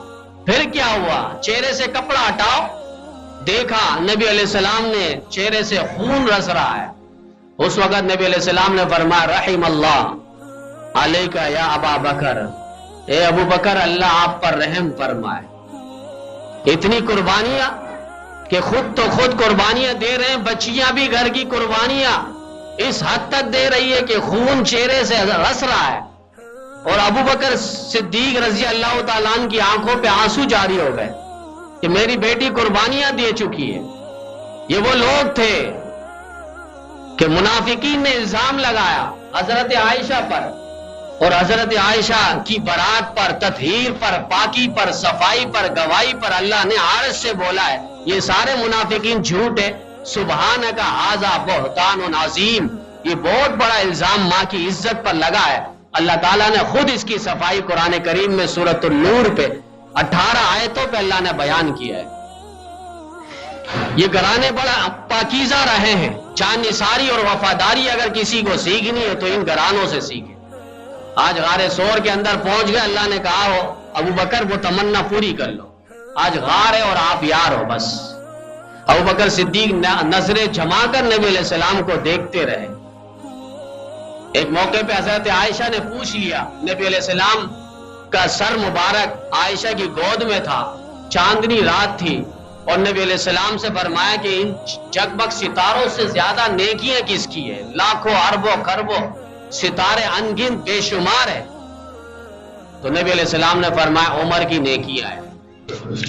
پھر کیا ہوا؟ چہرے سے کپڑا ہٹاؤ۔ دیکھا نبی علیہ السلام نے چہرے سے خون رس رہا ہے۔ اس وقت نبی علیہ السلام نے فرمایا رحم اللہ علیکہ یا ابا بکر، اے ابو بکر اللہ آپ پر رحم فرمائے۔ اتنی قربانیاں کہ خود تو خود قربانیاں دے رہے ہیں، بچیاں بھی گھر کی قربانیاں اس حد تک دے رہی ہے کہ خون چہرے سے رس رہا ہے، اور ابو بکر صدیق رضی اللہ تعالیٰ عنہ کی آنکھوں پہ آنسو جاری ہو گئے کہ میری بیٹی قربانیاں دے چکی ہے۔ یہ وہ لوگ تھے کہ منافقین نے الزام لگایا حضرت عائشہ پر، اور حضرت عائشہ کی برات پر، تطہیر پر، پاکی پر، صفائی پر، گواہی پر اللہ نے عرش سے بولا ہے یہ سارے منافقین جھوٹ ہے۔ سبحانک ھذا بہتان عظیم، یہ بہت بڑا الزام ماں کی عزت پر لگا ہے۔ اللہ تعالیٰ نے خود اس کی صفائی قرآن کریم میں سورۃ النور پہ 18 آیتوں پہ اللہ نے بیان کیا ہے۔ یہ گھرانے بڑا پاکیزہ رہے ہیں، جانثاری اور وفاداری اگر کسی کو سیکھنی ہے تو ان گھرانوں سے سیکھے۔ آج غار سور کے اندر پہنچ گئے، اللہ نے کہا ہو ابو بکر وہ تمنا پوری کر لو، آج غار ہے اور آپ یار ہو بس۔ ابو بکر صدیق نظریں جما کر نبی علیہ السلام کو دیکھتے رہے۔ ایک موقع پہ حضرت عائشہ نے پوچھ لیا، نبی علیہ السلام کا سر مبارک عائشہ کی گود میں تھا، چاندنی رات تھی، اور نبی علیہ السلام سے فرمایا کہ ان جگمگ ستاروں سے زیادہ نیکیاں کس کی ہے؟ لاکھوں اربوں کروڑوں ستارے ان گنت بے شمار ہے۔ تو نبی علیہ السلام نے فرمایا عمر کی نیکیاں ہے،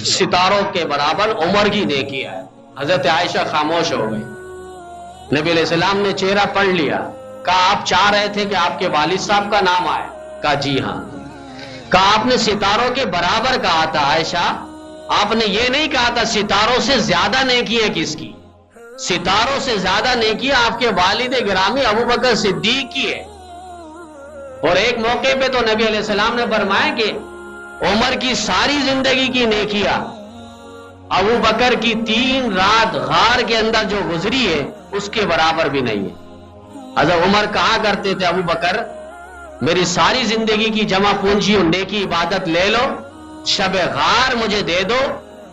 ستاروں کے برابر عمر کی نیکیاں ہے۔ حضرت عائشہ خاموش ہو گئی۔ نبی علیہ السلام نے چہرہ پڑھ لیا، کہا آپ چاہ رہے تھے کہ آپ کے والد صاحب کا نام آئے؟ کہا جی ہاں۔ کہا آپ نے ستاروں کے برابر کہا تھا عائشہ، آپ نے یہ نہیں کہا تھا ستاروں سے زیادہ نیکی ہے کس کی؟ ستاروں سے زیادہ نیکی آپ کے والد گرامی ابو بکر صدیق کی ہے۔ اور ایک موقع پہ تو نبی علیہ السلام نے فرمایا کہ عمر کی ساری زندگی کی نیکیاں ابو بکر کی 3 رات غار کے اندر جو گزری ہے اس کے برابر بھی نہیں ہے۔ حضرت عمر کہا کرتے تھے ابو بکر میری ساری زندگی کی جمع پونجی اور نیکی عبادت لے لو، شب غار مجھے دے دو،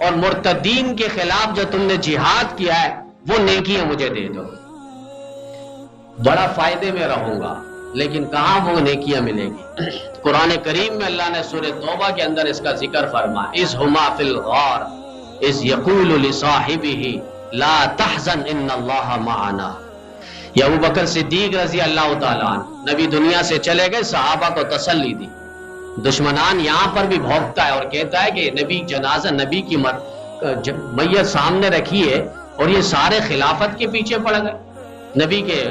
اور مرتدین کے خلاف جو تم نے جہاد کیا ہے وہ نیکیاں مجھے دے دو، بڑا فائدے میں رہوں گا۔ لیکن کہاں وہ نیکیاں ملے گی؟ قرآن کریم میں اللہ نے سورہ توبہ کے اندر اس کا ذکر فرمایا، اذ ہما فی الغار اذ یقول لصاحبہ لا تحزن ان اللہ معنا۔ یہ ابو بکر صدیق رضی اللہ تعالیٰ عنہ نبی دنیا سے چلے گئے، صحابہ کو تسلی دی۔ دشمنان یہاں پر بھی بھونکتا ہے اور کہتا ہے کہ نبی جنازہ، نبی کی میت سامنے رکھی ہے اور یہ سارے خلافت کے پیچھے پڑ گئے، نبی کے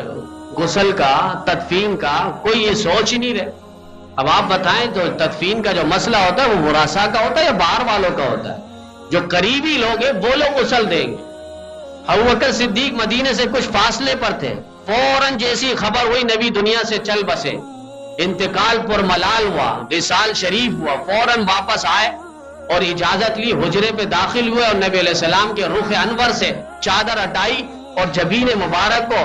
غسل کا، تدفین کا کوئی یہ سوچ ہی نہیں رہے۔ اب آپ بتائیں تو تدفین کا جو مسئلہ ہوتا ہے وہ ورثاء کا ہوتا ہے یا باہر والوں کا ہوتا ہے؟ جو قریبی لوگ ہیں وہ لوگ غسل دیں گے۔ ابو بکر صدیق مدینے سے کچھ فاصلے پر تھے، فوراً جیسی خبر ہوئی نبی دنیا سے چل بسے، انتقال پر ملال ہوا، وصال شریف ہوا، فوراً واپس آئے اور اجازت لی، حجرے پہ داخل ہوئے اور نبی علیہ السلام کے رخ انور سے چادر ہٹائی اور جبین مبارک کو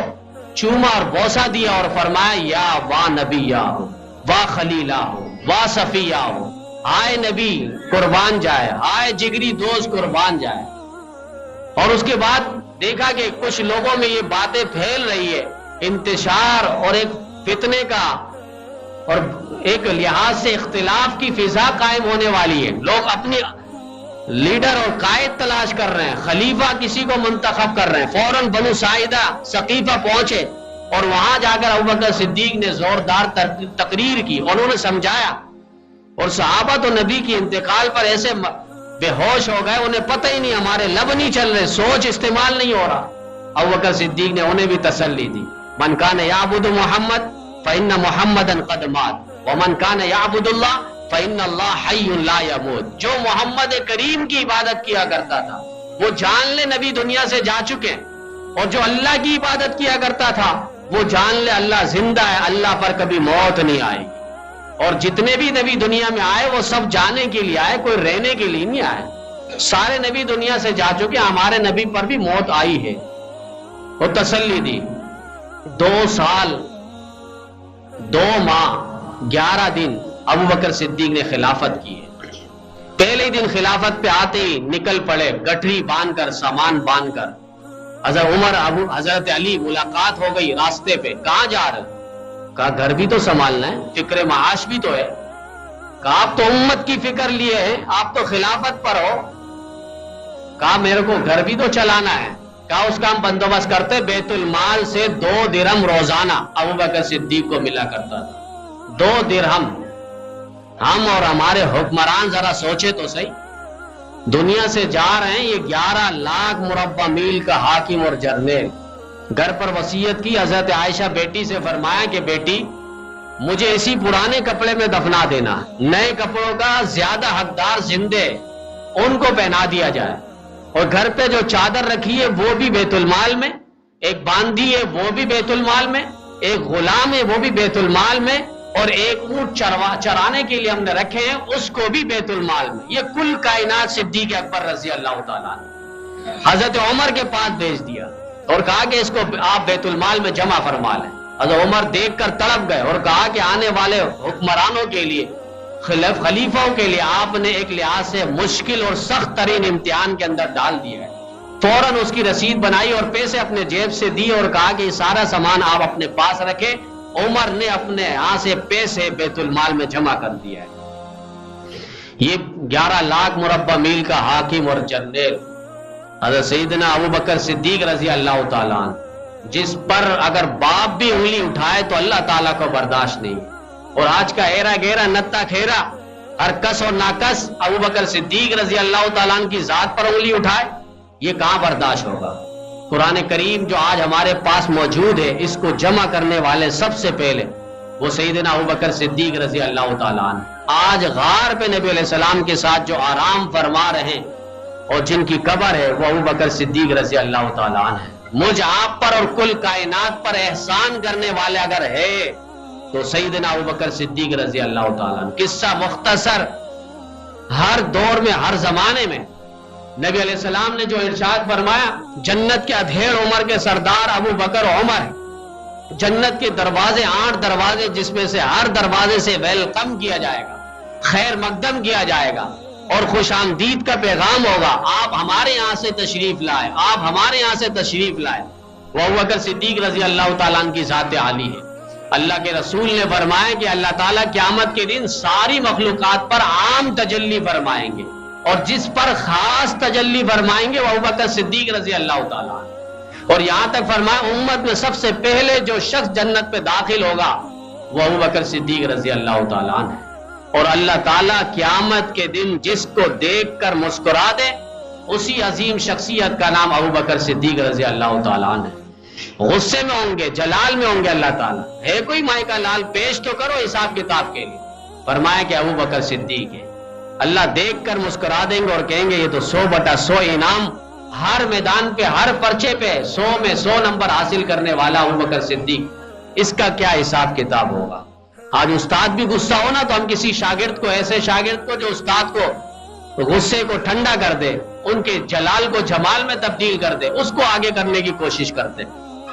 چوما اور بوسہ دیا اور فرمایا یا وا نبیہ ہو، وا خلیلہ ہو، وا صفیہ ہو، آئے نبی قربان جائے، آئے جگری دوست قربان جائے۔ اور اس کے بعد دیکھا کہ کچھ لوگوں میں یہ باتیں پھیل رہی ہے، انتشار اور ایک فتنے کا اور ایک لحاظ سے اختلاف کی فضا قائم ہونے والی ہے۔ لوگ اپنی لیڈر اور قائد تلاش کر رہے ہیں، خلیفہ کسی کو منتخب کر رہے ہیں۔ فوراً بنو ساعدہ ثقیفہ پہنچے اور وہاں جا کر ابوبکر صدیق نے زوردار تقریر کی، انہوں نے سمجھایا، اور صحابہ تو نبی کی انتقال پر ایسے بے ہوش ہو گئے، انہیں پتہ ہی نہیں، ہمارے لب نہیں چل رہے، سوچ استعمال نہیں ہو رہا۔ ابوبکر صدیق نے انہیں بھی تسلی دی، من کان یعبد محمد فإن محمدا قد مات ومن کان یعبد اللہ فإن اللہ حی لا یموت۔ جو محمد کریم کی عبادت کیا کرتا تھا وہ جان لے نبی دنیا سے جا چکے، اور جو اللہ کی عبادت کیا کرتا تھا وہ جان لے اللہ زندہ ہے، اللہ پر کبھی موت نہیں آئے گی۔ اور جتنے بھی نبی دنیا میں آئے وہ سب جانے کے لیے آئے، کوئی رہنے کے لیے نہیں آئے۔ سارے نبی دنیا سے جا چکے، ہمارے نبی پر بھی موت آئی ہے۔ وہ تسلی دی۔ 2 سال 2 ماہ 11 دن ابوبکر صدیق نے خلافت کی ہے۔ پہلے دن خلافت پہ آتے ہی نکل پڑے، گٹھری باندھ کر، سامان باندھ کر۔ حضرت عمر حضرت علی ملاقات ہو گئی راستے پہ، کہاں جا رہے؟ کہا گھر بھی تو سنبھالنا ہے، فکر معاش بھی تو ہے۔ کہا آپ تو امت کی فکر لیے ہیں، آپ تو خلافت پر ہو۔ کہا میرے کو گھر بھی تو چلانا ہے۔ کہا اس کا ہم بندوبست کرتے، بیت المال سے 2 درہم روزانہ ابوبکر صدیق کو ملا کرتا تھا۔ 2 درہم۔ ہم اور ہمارے حکمران ذرا سوچے تو صحیح، دنیا سے جا رہے ہیں، یہ 11 لاکھ مربع میل کا حاکم اور جرنیل۔ گھر پر وصیت کی، حضرت عائشہ بیٹی سے فرمایا کہ بیٹی مجھے اسی پرانے کپڑے میں دفنا دینا، نئے کپڑوں کا زیادہ حقدار زندے، ان کو پہنا دیا جائے، اور گھر پہ جو چادر رکھی ہے وہ بھی بیت المال میں، ایک باندھی ہے وہ بھی بیت المال میں، ایک غلام ہے وہ بھی بیت المال میں، اور ایک اونٹ چرانے کے لیے ہم نے رکھے ہیں اس کو بھی بیت المال میں۔ یہ کل کائنات صدیق اکبر رضی اللہ تعالیٰ نے حضرت عمر کے پاس بھیج دیا اور کہا کہ اس کو آپ بیت المال میں جمع فرما لیں۔ حضرت عمر دیکھ کر تڑپ گئے اور کہا کہ آنے والے حکمرانوں کے لیے، خلیفوں کے لیے آپ نے ایک لحاظ سے مشکل اور سخت ترین امتحان کے اندر ڈال دیا ہے۔ فوراً اس کی رسید بنائی اور پیسے اپنے جیب سے دی اور کہا کہ یہ سارا سامان آپ اپنے پاس رکھیں۔ عمر نے اپنے ہاں سے پیسے بیت المال میں جمع کر دیا ہے۔ یہ 11 لاکھ مربع میل کا حاکم اور جرنیل حضرت سیدنا ابوبکر صدیق رضی اللہ تعالیٰ عنہ، جس پر اگر باپ بھی انگلی اٹھائے تو اللہ تعالیٰ کو برداشت نہیں۔ اور آج کا ایرا گیرا نتا کھیرا، ہر کس اور ناکس ابوبکر صدیق رضی اللہ تعالیٰ عنہ کی ذات پر انگلی اٹھائے، یہ کہاں برداشت ہوگا؟ قرآن کریم جو آج ہمارے پاس موجود ہے، اس کو جمع کرنے والے سب سے پہلے وہ سیدنا ابوبکر صدیق رضی اللہ تعالیٰ عنہ۔ آج غار پہ نبی علیہ السلام کے ساتھ جو آرام فرما رہے ہیں اور جن کی قبر ہے وہ ابوبکر صدیق رضی اللہ تعالیٰ عنہ ہے۔ مجھ آپ پر اور کل کائنات پر احسان کرنے والے اگر ہے تو سیدنا ابوبکر صدیق رضی اللہ تعالیٰ عنہ۔ قصہ مختصر، ہر دور میں ہر زمانے میں نبی علیہ السلام نے جو ارشاد فرمایا، جنت کے ادھیڑ عمر کے سردار ابو بکر عمر، جنت کے دروازے 8 دروازے، جس میں سے ہر دروازے سے ویلکم کیا جائے گا، خیر مقدم کیا جائے گا اور خوش آمدید کا پیغام ہوگا، آپ ہمارے یہاں سے تشریف لائے، آپ ہمارے یہاں سے تشریف لائے۔ وہ ابو بکر صدیق رضی اللہ تعالیٰ عنہ کی ذات عالی ہے۔ اللہ کے رسول نے فرمایا کہ اللہ تعالیٰ قیامت کے دن ساری مخلوقات پر عام تجلی فرمائیں گے، اور جس پر خاص تجلی فرمائیں گے وہ ابوبکر صدیق رضی اللہ تعالیٰ عنہ۔ اور یہاں تک فرمایا امت میں سب سے پہلے جو شخص جنت پہ داخل ہوگا وہ ابوبکر صدیق رضی اللہ تعالیٰ عنہ ہے۔ اور اللہ تعالیٰ قیامت کے دن جس کو دیکھ کر مسکرا دے، اسی عظیم شخصیت کا نام ابوبکر صدیق رضی اللہ تعالیٰ عنہ ہے۔ غصے میں ہوں گے، جلال میں ہوں گے، اللہ تعالیٰ ہے کوئی مائی کا لال پیش تو کرو حساب کتاب کے لیے، فرمایا کہ ابوبکر صدیق ہے۔ اللہ دیکھ کر مسکرا دیں گے اور کہیں گے یہ تو 100/100 انعام، ہر میدان پہ ہر پرچے پہ 100 میں 100 نمبر حاصل کرنے والا ابوبکر صدیق، اس کا کیا حساب کتاب ہوگا؟ آج استاد بھی غصہ ہونا تو ہم کسی شاگرد کو، ایسے شاگرد کو جو استاد کو غصے کو ٹھنڈا کر دے، ان کے جلال کو جمال میں تبدیل کر دے، اس کو آگے کرنے کی کوشش کرتے.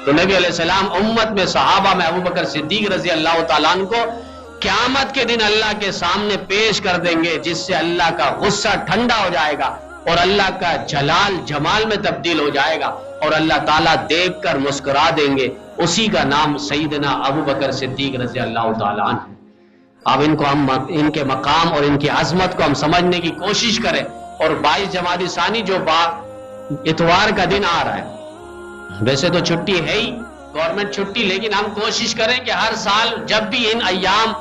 تو نبی علیہ السلام امت میں صحابہ میں ابو بکر صدیق رضی اللہ تعالیٰ عنہ کو قیامت کے دن اللہ کے سامنے پیش کر دیں گے، جس سے اللہ کا غصہ ٹھنڈا ہو جائے گا اور اللہ کا جلال جمال میں تبدیل ہو جائے گا اور اللہ تعالیٰ دیکھ کر مسکرا دیں گے. اسی کا نام سیدنا ابو بکر صدیق رضی اللہ تعالیٰ عنہ. اب ان کے مقام اور ان کی عظمت کو ہم سمجھنے کی کوشش کریں. اور 22 جمادی ثانی جو اتوار کا دن آ رہا ہے، ویسے تو چھٹی ہے ہی، گورنمنٹ چھٹی، لیکن ہم کوشش کریں کہ ہر سال جب بھی ان ایام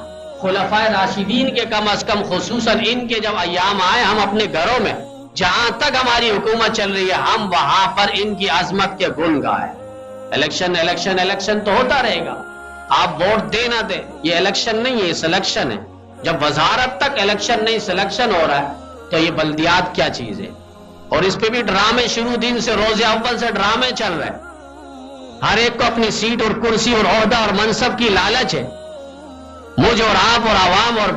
خلفائے راشدین کے کم از کم خصوصاً ان کے جب ایام آئے، ہم اپنے گھروں میں جہاں تک ہماری حکومت چل رہی ہے ہم وہاں پر ان کی عظمت کے گن گائیں. الیکشن الیکشن الیکشن تو ہوتا رہے گا، آپ ووٹ دے نہ دیں، یہ الیکشن نہیں ہے، یہ سلیکشن ہے. جب وزارت تک الیکشن نہیں سلیکشن ہو رہا ہے تو یہ بلدیات کیا چیز ہے؟ اور اس پہ بھی ڈرامے شروع دن سے، روز اول سے ڈرامے چل رہے ہیں. ہر ایک کو اپنی سیٹ اور کرسی اور عہدہ اور منصب کی لالچ ہے. مجھ اور آپ اور عوام اور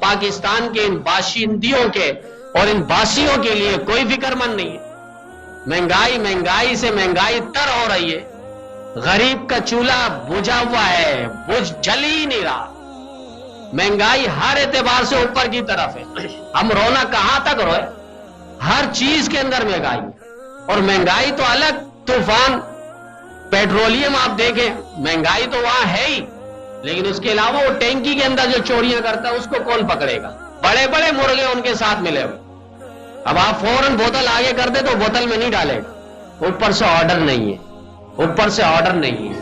پاکستان کے ان باشندیوں کے اور ان باسیوں کے لیے کوئی فکر مند نہیں ہے. مہنگائی سے مہنگائی تر ہو رہی ہے. غریب کا چولہا بجھا ہوا ہے، جل ہی نہیں رہا. مہنگائی ہر اعتبار سے اوپر کی طرف ہے. ہم رونا کہاں تک روئے؟ ہر چیز کے اندر مہنگائی، اور مہنگائی تو الگ طوفان. پیٹرولیم آپ دیکھیں، مہنگائی تو وہاں ہے ہی، لیکن اس کے علاوہ وہ ٹینکی کے اندر جو چوریاں کرتا ہے اس کو کون پکڑے گا؟ بڑے بڑے مرغے ان کے ساتھ ملے ہوئے. اب آپ فوراً بوتل آگے کر دے تو بوتل میں نہیں ڈالے گا. اوپر سے آرڈر نہیں ہے، اوپر سے آرڈر نہیں ہے.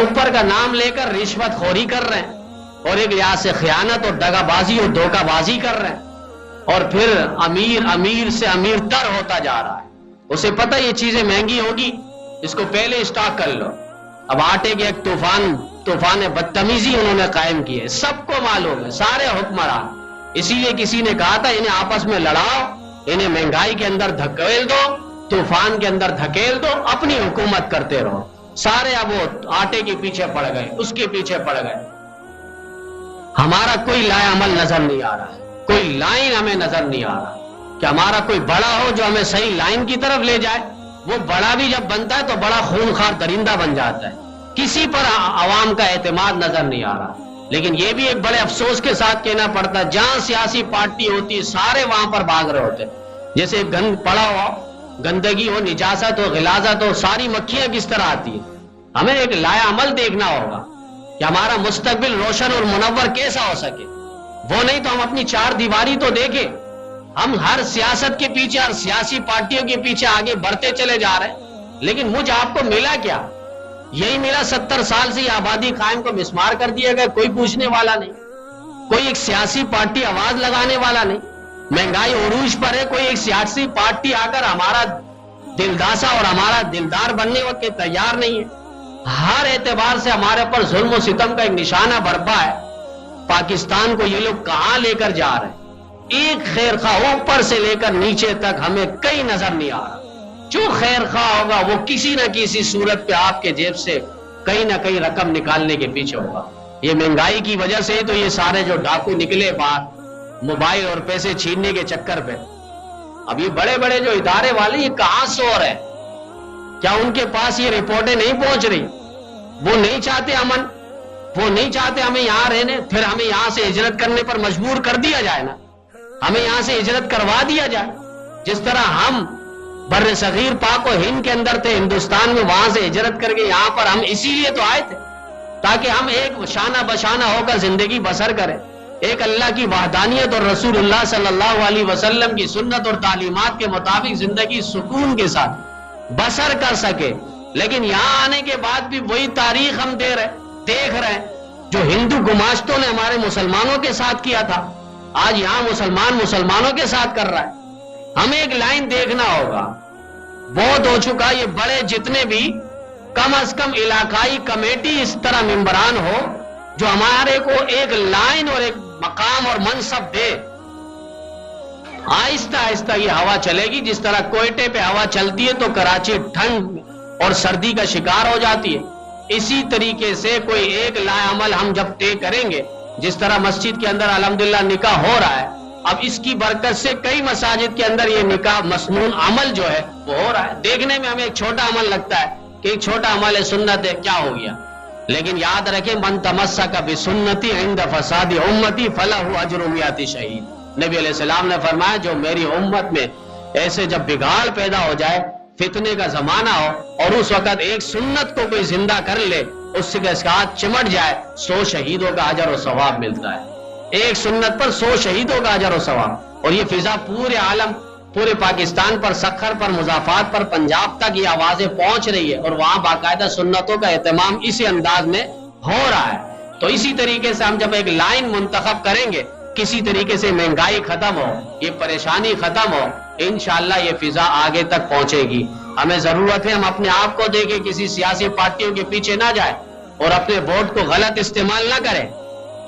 اوپر کا نام لے کر رشوت خوری کر رہے ہیں، اور ایک لحاظ سے خیانت اور دغا بازی اور دھوکہ بازی کر رہے ہیں. اور پھر امیر سے امیر تر ہوتا جا رہا ہے. اسے پتہ یہ چیزیں مہنگی ہوگی، اس کو پہلے اسٹاک کر لو. اب آٹے کے ایک طوفان بدتمیزی انہوں نے قائم کی ہے، سب کو معلوم ہے، سارے حکمران. اسی لیے کسی نے کہا تھا انہیں آپس میں لڑاؤ، انہیں مہنگائی کے اندر دھکیل دو، طوفان کے اندر دھکیل دو، اپنی حکومت کرتے رہو. سارے اب وہ آٹے کے پیچھے پڑ گئے، اس کے پیچھے پڑ گئے. ہمارا کوئی لائے عمل نظر نہیں آ رہا، کوئی لائن ہمیں نظر نہیں آ رہا کہ ہمارا کوئی بڑا ہو جو ہمیں صحیح لائن کی طرف لے جائے. وہ بڑا بھی جب بنتا ہے تو بڑا خونخوار درندہ بن جاتا ہے. کسی پر عوام کا اعتماد نظر نہیں آ رہا. لیکن یہ بھی ایک بڑے افسوس کے ساتھ کہنا پڑتا ہے، جہاں سیاسی پارٹی ہوتی سارے وہاں پر بھاگ رہے ہوتے. جیسے گند پڑا ہو، گندگی ہو، نجاست ہو، غلاظت ہو، ساری مکھیاں کس طرح آتی ہیں. ہمیں ایک لایا عمل دیکھنا ہوگا کہ ہمارا مستقبل روشن اور منور کیسا ہو سکے. وہ نہیں تو ہم اپنی چار دیواری تو دیکھیں. ہم ہر سیاست کے پیچھے، ہر سیاسی پارٹیوں کے پیچھے آگے بڑھتے چلے جا رہے ہیں، لیکن مجھ آپ کو ملا کیا؟ یہی ملا 70 سال سے یہ آبادی قائم کو مسمار کر دیا گیا. کوئی پوچھنے والا نہیں، کوئی ایک سیاسی پارٹی آواز لگانے والا نہیں. مہنگائی عروج پر ہے، کوئی ایک سیاسی پارٹی آ کر ہمارا دلداسا اور ہمارا دلدار بننے کے تیار نہیں ہے. ہر اعتبار سے ہمارے پر ظلم و ستم کا ایک نشانہ برپا ہے. پاکستان کو یہ لوگ کہاں لے کر جا رہے ہیں؟ ایک خیر خواہ اوپر سے لے کر نیچے تک ہمیں کہیں نظر نہیں آ رہا. جو خیر خواہ ہوگا وہ کسی نہ کسی صورت پہ آپ کے جیب سے کہیں نہ کہیں رقم نکالنے کے پیچھے ہوگا. یہ مہنگائی کی وجہ سے تو یہ سارے جو ڈاکو نکلے باہر موبائل اور پیسے چھیننے کے چکر پہ. اب یہ بڑے بڑے جو ادارے والے یہ کہاں سو رہے؟ کیا ان کے پاس یہ رپورٹیں نہیں پہنچ رہی؟ وہ نہیں چاہتے امن، وہ نہیں چاہتے ہمیں یہاں رہنے، پھر ہمیں یہاں سے ہجرت کرنے پر مجبور کر دیا جائے نا. ہمیں یہاں سے ہجرت کروا دیا جائے. جس طرح ہم بر صغیر پاک و ہند کے اندر تھے، ہندوستان میں، وہاں سے ہجرت کر کے یہاں پر ہم اسی لیے تو آئے تھے تاکہ ہم ایک شانہ بشانہ ہو کر زندگی بسر کریں، ایک اللہ کی وحدانیت اور رسول اللہ صلی اللہ علیہ وسلم کی سنت اور تعلیمات کے مطابق زندگی سکون کے ساتھ بسر کر سکے. لیکن یہاں آنے کے بعد بھی وہی تاریخ ہم دیکھ رہے ہیں جو ہندو گماشتوں نے ہمارے مسلمانوں کے ساتھ کیا تھا، آج یہاں مسلمانوں کے ساتھ کر رہا ہے. ہمیں ایک لائن دیکھنا ہوگا. بہت ہو چکا یہ بڑے جتنے بھی کم از کم علاقائی کمیٹی اس طرح ممبران ہو جو ہمارے کو ایک لائن اور ایک مقام اور منصب دے. آہستہ آہستہ یہ ہوا چلے گی. جس طرح کوئٹے پہ ہوا چلتی ہے تو کراچی ٹھنڈ اور سردی کا شکار ہو جاتی ہے، اسی طریقے سے کوئی ایک لائے عمل ہم جب طے کریں گے، جس طرح مسجد کے اندر الحمدللہ نکاح ہو رہا ہے، اب اس کی برکت سے کئی مساجد کے اندر یہ نکاح مسنون عمل جو ہے وہ ہو رہا ہے. دیکھنے میں ہمیں ایک چھوٹا عمل لگتا ہے کہ ایک چھوٹا عمل ہے، سنت ہے، کیا ہو گیا، لیکن یاد رکھیں من تمسک بسنتی عند فساد امتی فلہ اجر 100 شہید. نبی علیہ السلام نے فرمایا جو میری امت میں ایسے جب بگاڑ پیدا ہو جائے، فتنے کا زمانہ ہو، اور اس وقت ایک سنت کو کوئی زندہ کر لے، اس کے ساتھ چمٹ جائے، 100 شہیدوں کا اجر و ثواب ملتا ہے. ایک سنت پر 100 شہیدوں کا اجر و ثواب. اور یہ فضا پورے عالم، پورے پاکستان پر، سکھر پر، مضافات پر، پنجاب تک یہ آوازیں پہنچ رہی ہے، اور وہاں باقاعدہ سنتوں کا اہتمام اسی انداز میں ہو رہا ہے. تو اسی طریقے سے ہم جب ایک لائن منتخب کریں گے، کسی طریقے سے مہنگائی ختم ہو، یہ پریشانی ختم ہو، انشاءاللہ یہ فضا آگے تک پہنچے گی. ہمیں ضرورت ہے ہم اپنے آپ کو دیکھیں، کسی سیاسی پارٹیوں کے پیچھے نہ جائیں اور اپنے ووٹ کو غلط استعمال نہ کریں.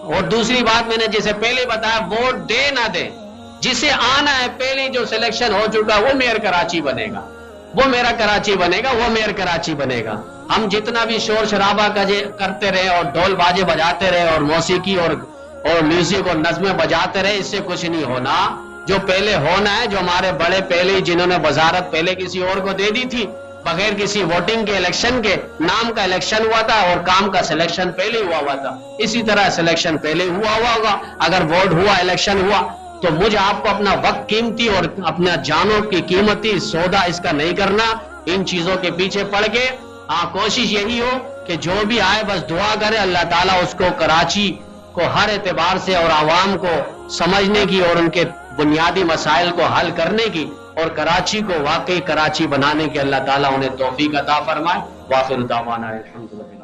اور دوسری بات میں نے جسے پہلے بتایا، ووٹ دے نہ دے، جسے آنا ہے پہلے جو سلیکشن ہو چکا وہ میئر کراچی بنے گا، وہ میرا کراچی بنے گا، وہ میئر کراچی بنے گا. ہم جتنا بھی شور شرابہ کرتے رہے اور ڈھول باجے بجاتے رہے اور موسیقی اور میوزک اور نظمیں بجاتے رہے، اس سے کچھ نہیں ہونا. جو پہلے ہونا ہے، جو ہمارے بڑے پہلے جنہوں نے وزارت پہلے کسی اور کو دے دی تھی بغیر کسی ووٹنگ کے، الیکشن کے، نام کا الیکشن ہوا تھا اور کام کا سلیکشن پہلے ہوا تھا. اسی طرح سلیکشن پہلے ہوا ہوگا. اگر ووٹ ہوا، الیکشن ہوا، تو مجھے آپ کو اپنا وقت قیمتی اور اپنا جانوں کی قیمتی سودا اس کا نہیں کرنا ان چیزوں کے پیچھے پڑ کے. ہاں، کوشش یہی ہو کہ جو بھی آئے بس دعا کرے اللہ تعالیٰ اس کو کراچی کو ہر اعتبار سے اور عوام کو سمجھنے کی اور ان کے بنیادی مسائل کو حل کرنے کی اور کراچی کو واقعی کراچی بنانے کی اللہ تعالیٰ انہیں توفیق عطا فرمائے. وآخر دعوانا الحمدللہ.